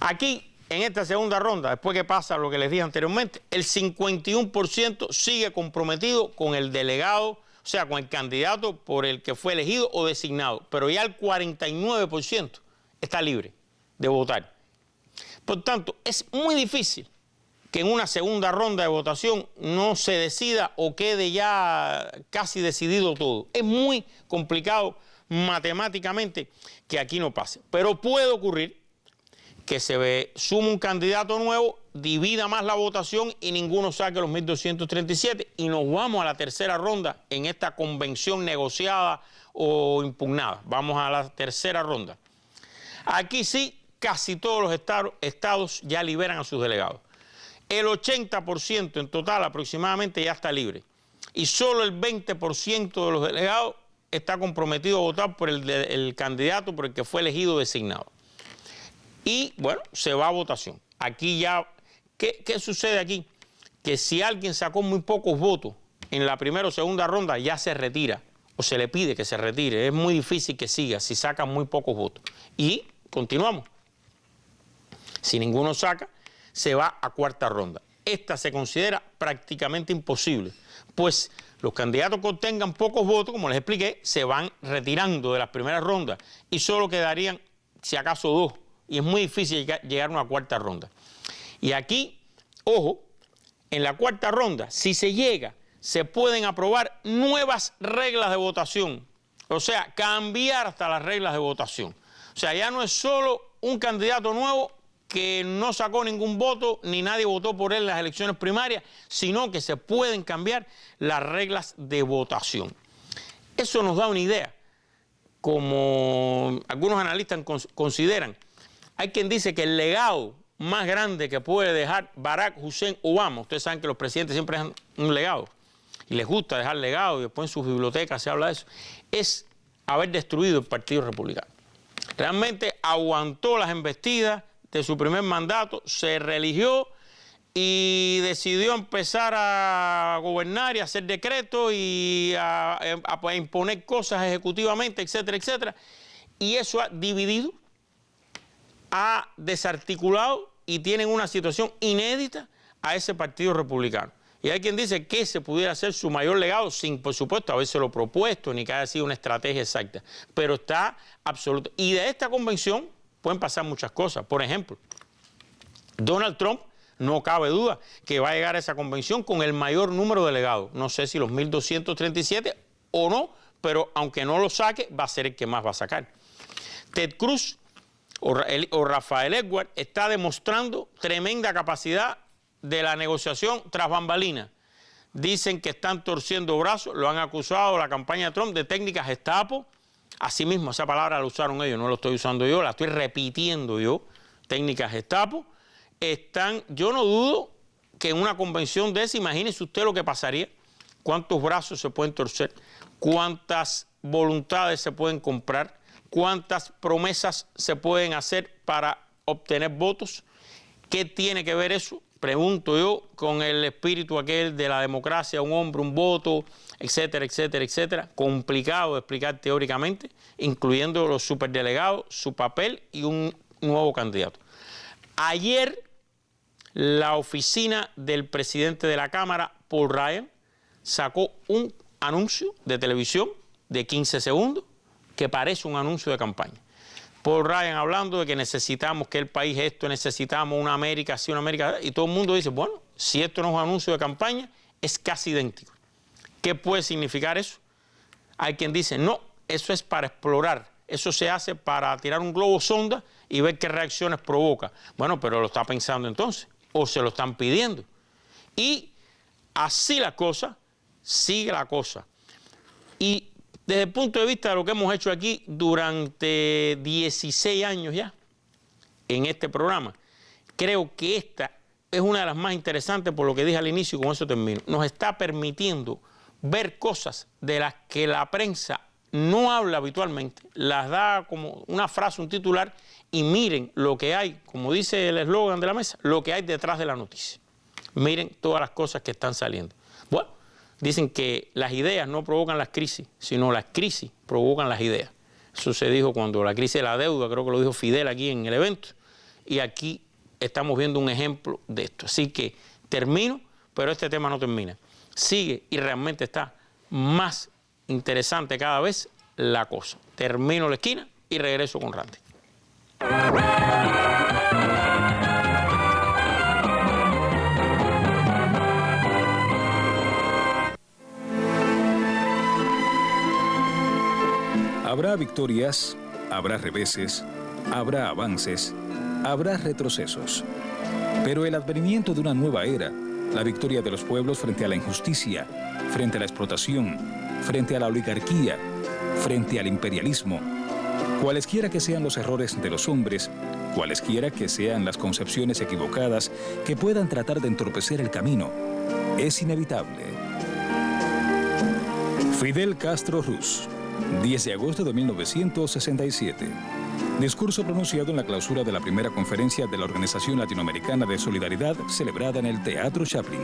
Aquí, en esta segunda ronda, después que pasa lo que les dije anteriormente, el 51% sigue comprometido con el delegado, o sea, con el candidato por el que fue elegido o designado, pero ya el 49% está libre de votar. Por tanto, es muy difícil que en una segunda ronda de votación no se decida o quede ya casi decidido todo. Es muy complicado matemáticamente que aquí no pase. Pero puede ocurrir que se sume un candidato nuevo, divida más la votación y ninguno saque los 1.237 y nos vamos a la tercera ronda en esta convención negociada o impugnada. Vamos a la tercera ronda. Aquí sí, casi todos los estados ya liberan a sus delegados. El 80% en total aproximadamente ya está libre. Y solo el 20% de los delegados está comprometido a votar por el candidato por el que fue elegido o designado. Y bueno, se va a votación. Aquí ya, ¿qué sucede aquí? Que si alguien sacó muy pocos votos en la primera o segunda ronda, ya se retira o se le pide que se retire. Es muy difícil que siga si sacan muy pocos votos. Y continuamos. Si ninguno saca, se va a cuarta ronda. Esta se considera prácticamente imposible, pues los candidatos que obtengan pocos votos, como les expliqué, se van retirando de las primeras rondas y solo quedarían, si acaso, 2. Y es muy difícil llegar a una cuarta ronda. Y aquí, ojo, en la cuarta ronda, si se llega, se pueden aprobar nuevas reglas de votación. O sea, cambiar hasta las reglas de votación. O sea, ya no es solo un candidato nuevo que no sacó ningún voto, ni nadie votó por él en las elecciones primarias, sino que se pueden cambiar las reglas de votación. Eso nos da una idea, como algunos analistas consideran. Hay quien dice que el legado más grande que puede dejar Barack Hussein Obama, ustedes saben que los presidentes siempre dejan un legado, y les gusta dejar legado, y después en sus bibliotecas se habla de eso, es haber destruido el Partido Republicano. Realmente aguantó las embestidas de su primer mandato, se reeligió y decidió empezar a gobernar y a hacer decretos y a imponer cosas ejecutivamente, etcétera, etcétera. Y eso ha dividido, ha desarticulado y tienen una situación inédita a ese Partido Republicano. Y hay quien dice que ese pudiera ser su mayor legado, sin, por supuesto, habérselo propuesto, ni que haya sido una estrategia exacta. Pero está absoluto. Y de esta convención pueden pasar muchas cosas. Por ejemplo, Donald Trump, no cabe duda, que va a llegar a esa convención con el mayor número de delegados. No sé si los 1.237 o no, pero aunque no lo saque, va a ser el que más va a sacar. Ted Cruz o Rafael Edwards está demostrando tremenda capacidad de la negociación tras bambalinas. Dicen que están torciendo brazos, lo han acusado la campaña de Trump de técnicas Gestapo. Asimismo, esa palabra la usaron ellos, no la estoy usando yo, la estoy repitiendo yo. Técnicas Gestapo. Yo no dudo que en una convención de esa, imagínese usted lo que pasaría, cuántos brazos se pueden torcer, cuántas voluntades se pueden comprar, cuántas promesas se pueden hacer para obtener votos. ¿Qué tiene que ver eso? Pregunto yo, con el espíritu aquel de la democracia, un hombre, un voto, etcétera, etcétera, etcétera. Complicado de explicar teóricamente, incluyendo los superdelegados, su papel y un nuevo candidato. Ayer, la oficina del presidente de la Cámara, Paul Ryan, sacó un anuncio de televisión de 15 segundos que parece un anuncio de campaña. Paul Ryan hablando de que necesitamos que el país esto, necesitamos una América así, una América así, y todo el mundo dice, bueno, si esto no es un anuncio de campaña, es casi idéntico. ¿Qué puede significar eso? Hay quien dice, no, eso es para explorar, eso se hace para tirar un globo sonda y ver qué reacciones provoca. Bueno, pero lo está pensando entonces, o se lo están pidiendo. Y así la cosa, sigue la cosa. Y desde el punto de vista de lo que hemos hecho aquí durante 16 años ya, en este programa, creo que esta es una de las más interesantes por lo que dije al inicio y con eso termino. Nos está permitiendo ver cosas de las que la prensa no habla habitualmente, las da como una frase, un titular, y miren lo que hay, como dice el eslogan de la mesa, lo que hay detrás de la noticia. Miren todas las cosas que están saliendo. Bueno, dicen que las ideas no provocan las crisis, sino las crisis provocan las ideas. Eso se dijo cuando la crisis de la deuda, creo que lo dijo Fidel aquí en el evento, y aquí estamos viendo un ejemplo de esto. Así que termino, pero este tema no termina. Sigue y realmente está más interesante cada vez la cosa. Termino la esquina y regreso con Randy. Habrá victorias, habrá reveses, habrá avances, habrá retrocesos. Pero el advenimiento de una nueva era, la victoria de los pueblos frente a la injusticia, frente a la explotación, frente a la oligarquía, frente al imperialismo, cualesquiera que sean los errores de los hombres, cualesquiera que sean las concepciones equivocadas que puedan tratar de entorpecer el camino, es inevitable. Fidel Castro Ruz, 10 de agosto de 1967. Discurso pronunciado en la clausura de la primera conferencia de la Organización Latinoamericana de Solidaridad, celebrada en el Teatro Chaplin.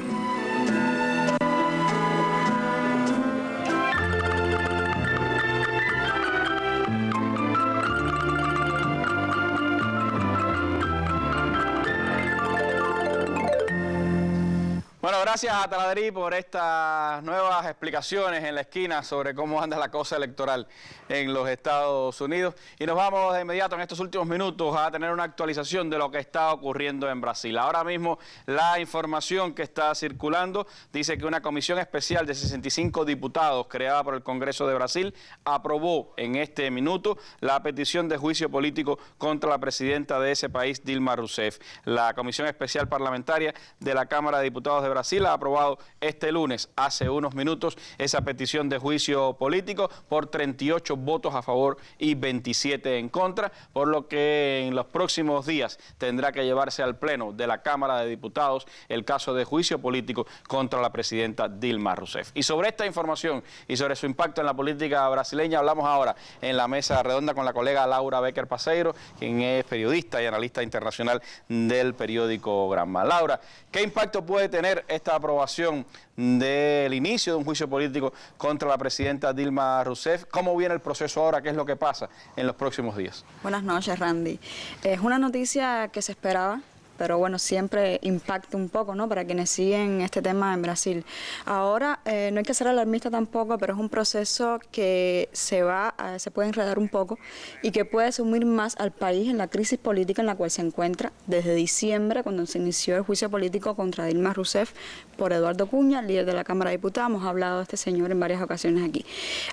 Bueno, gracias a Taladrí por estas nuevas explicaciones en la esquina sobre cómo anda la cosa electoral en los Estados Unidos. Y nos vamos de inmediato en estos últimos minutos a tener una actualización de lo que está ocurriendo en Brasil. Ahora mismo la información que está circulando dice que una comisión especial de 65 diputados creada por el Congreso de Brasil aprobó en este minuto la petición de juicio político contra la presidenta de ese país, Dilma Rousseff. La comisión especial parlamentaria de la Cámara de Diputados de Brasil ha aprobado este lunes, hace unos minutos, esa petición de juicio político por 38 votos a favor y 27 en contra, por lo que en los próximos días tendrá que llevarse al Pleno de la Cámara de Diputados el caso de juicio político contra la presidenta Dilma Rousseff. Y sobre esta información y sobre su impacto en la política brasileña hablamos ahora en la mesa redonda con la colega Laura Becker Paseiro, quien es periodista y analista internacional del periódico Granma. Laura, ¿qué impacto puede tener esta aprobación del inicio de un juicio político contra la presidenta Dilma Rousseff? ¿Cómo viene el proceso ahora? ¿Qué es lo que pasa en los próximos días? Buenas noches, Randy. Es una noticia que se esperaba, pero bueno, siempre impacta un poco, ¿no?, para quienes siguen este tema en Brasil. Ahora, no hay que ser alarmista tampoco, pero es un proceso que se puede enredar un poco y que puede sumir más al país en la crisis política en la cual se encuentra desde diciembre, cuando se inició el juicio político contra Dilma Rousseff por Eduardo Cunha, líder de la Cámara de Diputados. Hemos hablado de este señor en varias ocasiones aquí.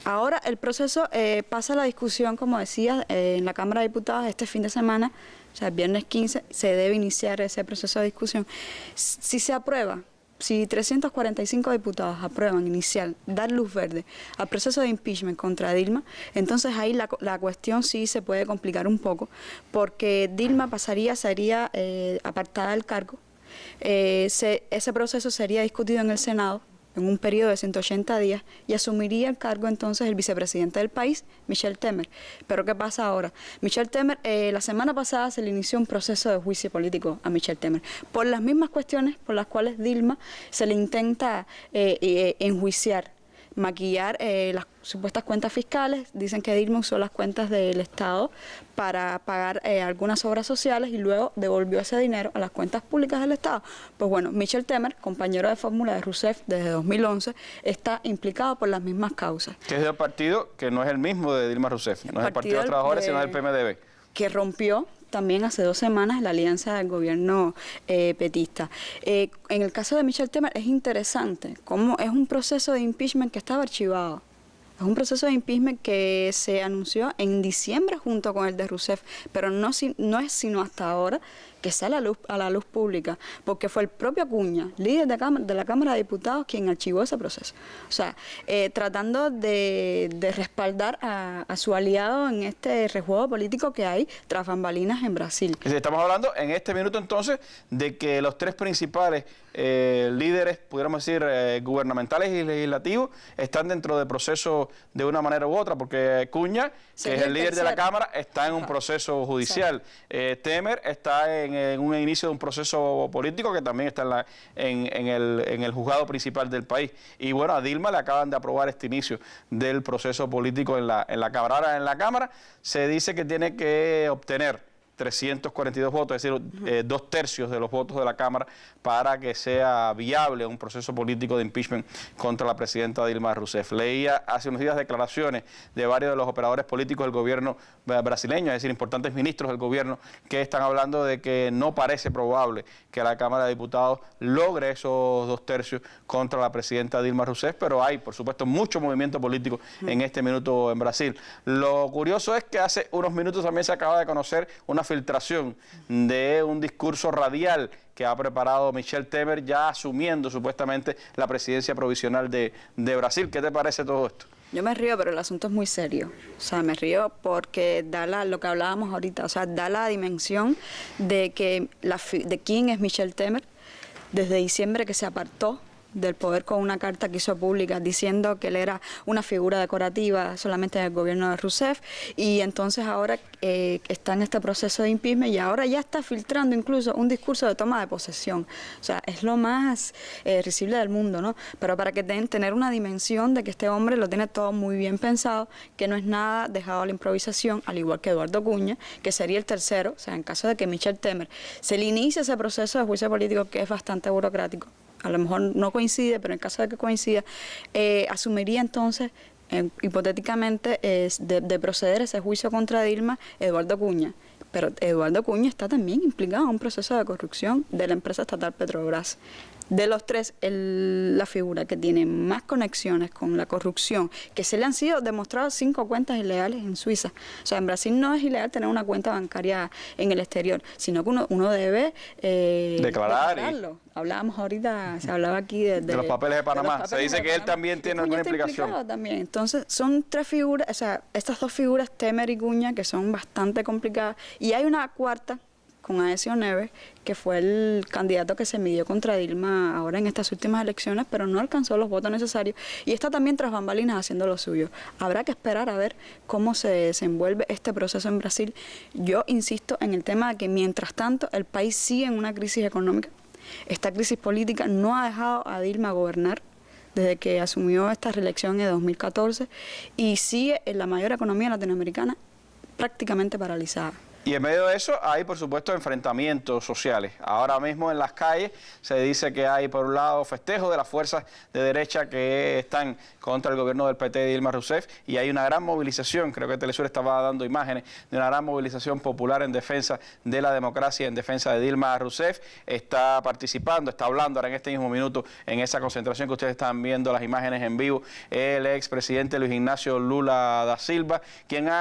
Ahora, el proceso pasa a la discusión, como decía, en la Cámara de Diputados este fin de semana. O sea, el viernes 15 se debe iniciar ese proceso de discusión. Si se aprueba, si 345 diputados aprueban dar luz verde al proceso de impeachment contra Dilma, entonces ahí la cuestión sí se puede complicar un poco, porque Dilma sería apartada del cargo. Ese proceso sería discutido en el Senado en un periodo de 180 días y asumiría el cargo entonces el vicepresidente del país, Michel Temer. Pero ¿qué pasa ahora? Michel Temer, la semana pasada se le inició un proceso de juicio político a Michel Temer por las mismas cuestiones por las cuales Dilma se le intenta enjuiciar, maquillar las supuestas cuentas fiscales. Dicen que Dilma usó las cuentas del Estado para pagar algunas obras sociales y luego devolvió ese dinero a las cuentas públicas del Estado. Pues bueno, Michel Temer, compañero de fórmula de Rousseff desde 2011, está implicado por las mismas causas. Que es del partido que no es el mismo de Dilma Rousseff, no es el Partido de los Trabajadores, sino del PMDB. Que rompió también hace 2 semanas la alianza del gobierno petista. En el caso de Michel Temer es interesante cómo es un proceso de impeachment que estaba archivado. Es un proceso de impeachment que se anunció en diciembre junto con el de Rousseff, pero no es sino hasta ahora que sale a la luz pública, porque fue el propio Acuña, líder de la Cámara de Diputados, quien archivó ese proceso. O sea, tratando de respaldar a su aliado en este rejuego político que hay tras bambalinas en Brasil. Estamos hablando en este minuto entonces de que los tres principales líderes, pudiéramos decir, gubernamentales y legislativos, están dentro del proceso de una manera u otra, porque Acuña, que es el líder de la Cámara, está en un proceso judicial. Temer está en un inicio de un proceso político que también está en el juzgado principal del país. Y bueno, a Dilma le acaban de aprobar este inicio del proceso político en la Cámara. Ahora, en la Cámara se dice que tiene que obtener 342 votos, es decir, 2/3 de los votos de la Cámara para que sea viable un proceso político de impeachment contra la presidenta Dilma Rousseff. Leía hace unos días declaraciones de varios de los operadores políticos del gobierno brasileño, es decir, importantes ministros del gobierno, que están hablando de que no parece probable que la Cámara de Diputados logre esos 2/3 contra la presidenta Dilma Rousseff, pero hay, por supuesto, mucho movimiento político en este minuto en Brasil. Lo curioso es que hace unos minutos también se acaba de conocer una filtración de un discurso radial que ha preparado Michel Temer, ya asumiendo supuestamente la presidencia provisional de Brasil. ¿Qué te parece todo esto? Yo me río, pero el asunto es muy serio. O sea, me río porque da lo que hablábamos ahorita, o sea, da la dimensión de que de quién es Michel Temer desde diciembre, que se apartó del poder con una carta que hizo pública diciendo que él era una figura decorativa solamente del gobierno de Rousseff, y entonces ahora está en este proceso de impeachment y ahora ya está filtrando incluso un discurso de toma de posesión. O sea, es lo más risible del mundo, ¿no? Pero para que tener una dimensión de que este hombre lo tiene todo muy bien pensado, que no es nada dejado a la improvisación, al igual que Eduardo Acuña, que sería el tercero, o sea, en caso de que Michel Temer se le inicie ese proceso de juicio político que es bastante burocrático. A lo mejor no coincide, pero en caso de que coincida, asumiría entonces, hipotéticamente, de proceder ese juicio contra Dilma, Eduardo Acuña. Pero Eduardo Acuña está también implicado en un proceso de corrupción de la empresa estatal Petrobras. De los tres, la figura que tiene más conexiones con la corrupción, que se le han sido demostradas 5 cuentas ilegales en Suiza. O sea, en Brasil no es ilegal tener una cuenta bancaria en el exterior, sino que uno debe declararlo. Hablábamos ahorita, se hablaba aquí de los papeles de Panamá. Se dice que él también tiene alguna implicación. También. Entonces, son 3 figuras, o sea, estas 2 figuras, Temer y Acuña, que son bastante complicadas. Y hay una cuarta, con Aécio Neves, que fue el candidato que se midió contra Dilma ahora en estas últimas elecciones, pero no alcanzó los votos necesarios, y está también tras bambalinas haciendo lo suyo. Habrá que esperar a ver cómo se desenvuelve este proceso en Brasil. Yo insisto en el tema de que mientras tanto el país sigue en una crisis económica. Esta crisis política no ha dejado a Dilma gobernar desde que asumió esta reelección en 2014, y sigue en la mayor economía latinoamericana prácticamente paralizada. Y en medio de eso hay, por supuesto, enfrentamientos sociales. Ahora mismo en las calles se dice que hay, por un lado, festejos de las fuerzas de derecha que están contra el gobierno del PT de Dilma Rousseff, y hay una gran movilización, creo que Telesur estaba dando imágenes, de una gran movilización popular en defensa de la democracia, en defensa de Dilma Rousseff. Está participando, está hablando ahora en este mismo minuto en esa concentración que ustedes están viendo las imágenes en vivo, el expresidente Luis Ignacio Lula da Silva, quien se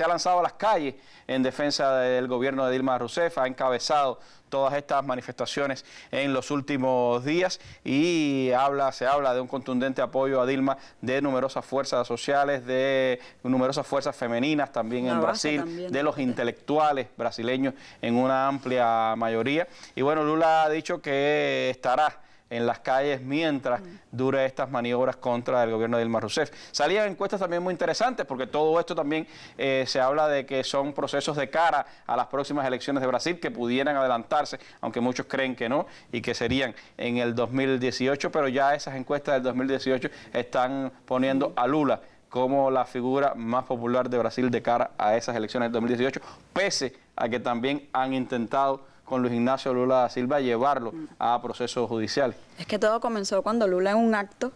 ha lanzado a las calles en defensa del gobierno de Dilma Rousseff, ha encabezado todas estas manifestaciones en los últimos días, y se habla de un contundente apoyo a Dilma de numerosas fuerzas sociales, de numerosas fuerzas femeninas también en Brasil, de los intelectuales brasileños en una amplia mayoría. Y bueno, Lula ha dicho que estará en las calles mientras dure estas maniobras contra el gobierno de Dilma Rousseff. Salían encuestas también muy interesantes, porque todo esto también se habla de que son procesos de cara a las próximas elecciones de Brasil que pudieran adelantarse, aunque muchos creen que no, y que serían en el 2018, pero ya esas encuestas del 2018 están poniendo a Lula como la figura más popular de Brasil de cara a esas elecciones del 2018, pese a que también han intentado con Luis Ignacio Lula da Silva llevarlo a procesos judiciales. Es que todo comenzó cuando Lula en un acto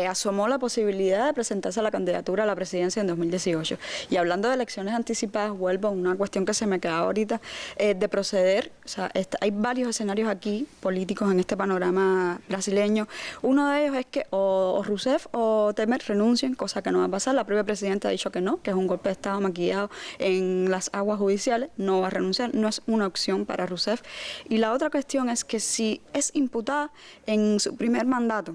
asomó la posibilidad de presentarse a la candidatura a la presidencia en 2018. Y hablando de elecciones anticipadas, vuelvo a una cuestión que se me queda ahorita, de proceder, o sea, hay varios escenarios aquí políticos en este panorama brasileño. Uno de ellos es que o Rousseff o Temer renuncien, cosa que no va a pasar. La propia presidenta ha dicho que no, que es un golpe de Estado maquillado en las aguas judiciales, no va a renunciar, no es una opción para Rousseff. Y la otra cuestión es que si es imputada en su primer mandato,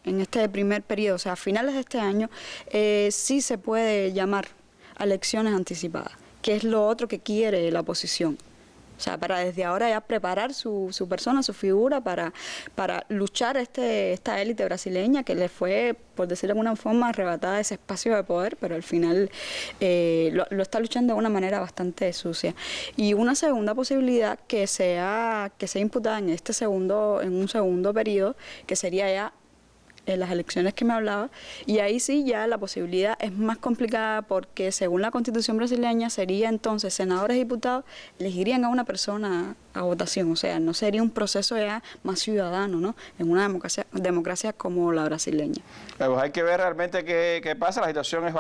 en este primer periodo, o sea, a finales de este año, sí se puede llamar a elecciones anticipadas, que es lo otro que quiere la oposición. O sea, para desde ahora ya preparar su persona, su figura, para luchar esta élite brasileña que le fue, por decirlo de alguna forma, arrebatada ese espacio de poder, pero al final lo está luchando de una manera bastante sucia. Y una segunda posibilidad que sea imputada en un segundo periodo, que sería ya en las elecciones que me hablaba, y ahí sí ya la posibilidad es más complicada porque según la Constitución brasileña sería entonces senadores y diputados elegirían a una persona a votación, o sea, no sería un proceso ya más ciudadano, ¿no?, en una democracia como la brasileña. Pues hay que ver realmente qué pasa. La situación es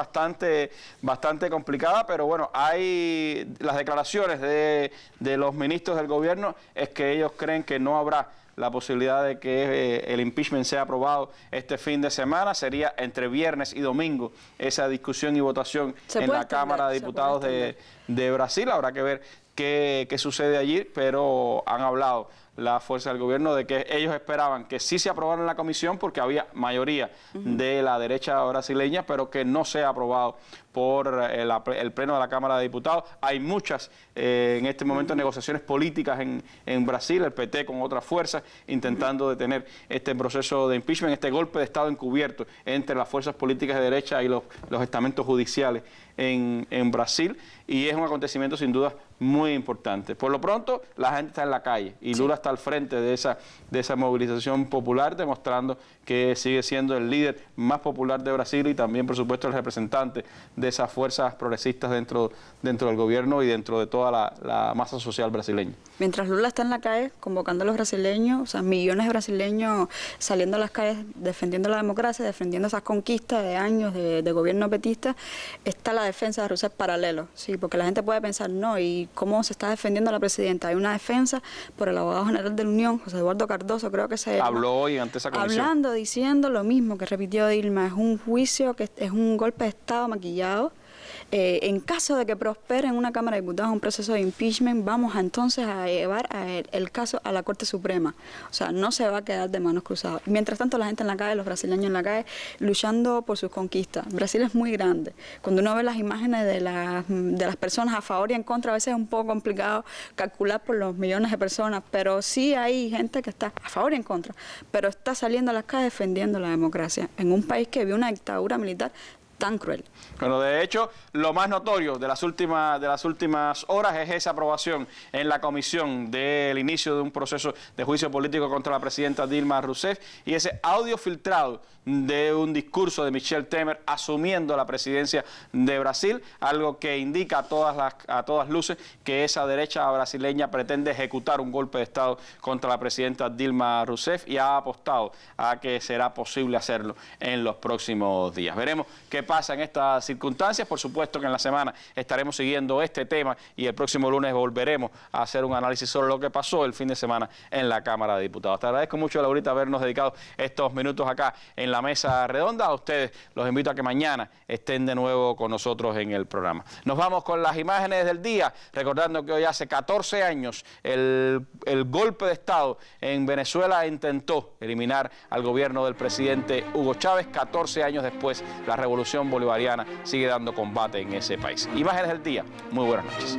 bastante complicada, pero bueno, hay las declaraciones de los ministros del gobierno es que ellos creen que no habrá la posibilidad de que el impeachment sea aprobado este fin de semana. Sería entre viernes y domingo esa discusión y votación en la Cámara de Diputados de Brasil. Habrá que ver qué sucede allí, pero han hablado la fuerza del gobierno de que ellos esperaban que sí se aprobara en la comisión porque había mayoría de la derecha brasileña, pero que no sea aprobado por el Pleno de la Cámara de Diputados. Hay muchas, en este momento, negociaciones políticas en Brasil, el PT con otras fuerzas, intentando detener este proceso de impeachment, este golpe de Estado encubierto entre las fuerzas políticas de derecha y los estamentos judiciales en Brasil, y es un acontecimiento sin duda muy importante. Por lo pronto, la gente está en la calle y Lula está al frente de esa movilización popular, demostrando que sigue siendo el líder más popular de Brasil y también, por supuesto, el representante de esas fuerzas progresistas dentro del gobierno y dentro de toda la masa social brasileña. Mientras Lula está en la calle convocando a los brasileños, o sea, millones de brasileños saliendo a las calles defendiendo la democracia, defendiendo esas conquistas de años de gobierno petista, está la defensa de Rousseff paralelo, sí, porque la gente puede pensar, no, ¿y cómo se está defendiendo a la presidenta? Hay una defensa por el abogado general de la Unión, José Eduardo Cardoso, creo que se habló hoy ante esa comisión. Diciendo lo mismo que repitió Dilma, es un juicio, que es un golpe de Estado maquillado. En caso de que prospere en una Cámara de Diputados un proceso de impeachment, vamos entonces a llevar el caso a la Corte Suprema. O sea, no se va a quedar de manos cruzadas. Mientras tanto, la gente en la calle, los brasileños en la calle, luchando por sus conquistas. Brasil es muy grande. Cuando uno ve las imágenes de las personas a favor y en contra, a veces es un poco complicado calcular por los millones de personas, pero sí hay gente que está a favor y en contra, pero está saliendo a las calles defendiendo la democracia en un país que vio una dictadura militar tan cruel. Bueno, de hecho, lo más notorio de las últimas horas es esa aprobación en la comisión del inicio de un proceso de juicio político contra la presidenta Dilma Rousseff y ese audio filtrado de un discurso de Michel Temer asumiendo la presidencia de Brasil, algo que indica a todas luces que esa derecha brasileña pretende ejecutar un golpe de Estado contra la presidenta Dilma Rousseff y ha apostado a que será posible hacerlo en los próximos días. Veremos qué pasa en estas circunstancias. Por supuesto que en la semana estaremos siguiendo este tema y el próximo lunes volveremos a hacer un análisis sobre lo que pasó el fin de semana en la Cámara de Diputados. Te agradezco mucho, Laurita, habernos dedicado estos minutos acá en la mesa redonda. A ustedes los invito a que mañana estén de nuevo con nosotros en el programa. Nos vamos con las imágenes del día, recordando que hoy hace 14 años el golpe de Estado en Venezuela intentó eliminar al gobierno del presidente Hugo Chávez. 14 años después, la revolución bolivariana sigue dando combate en ese país. Imágenes del día. Muy buenas noches.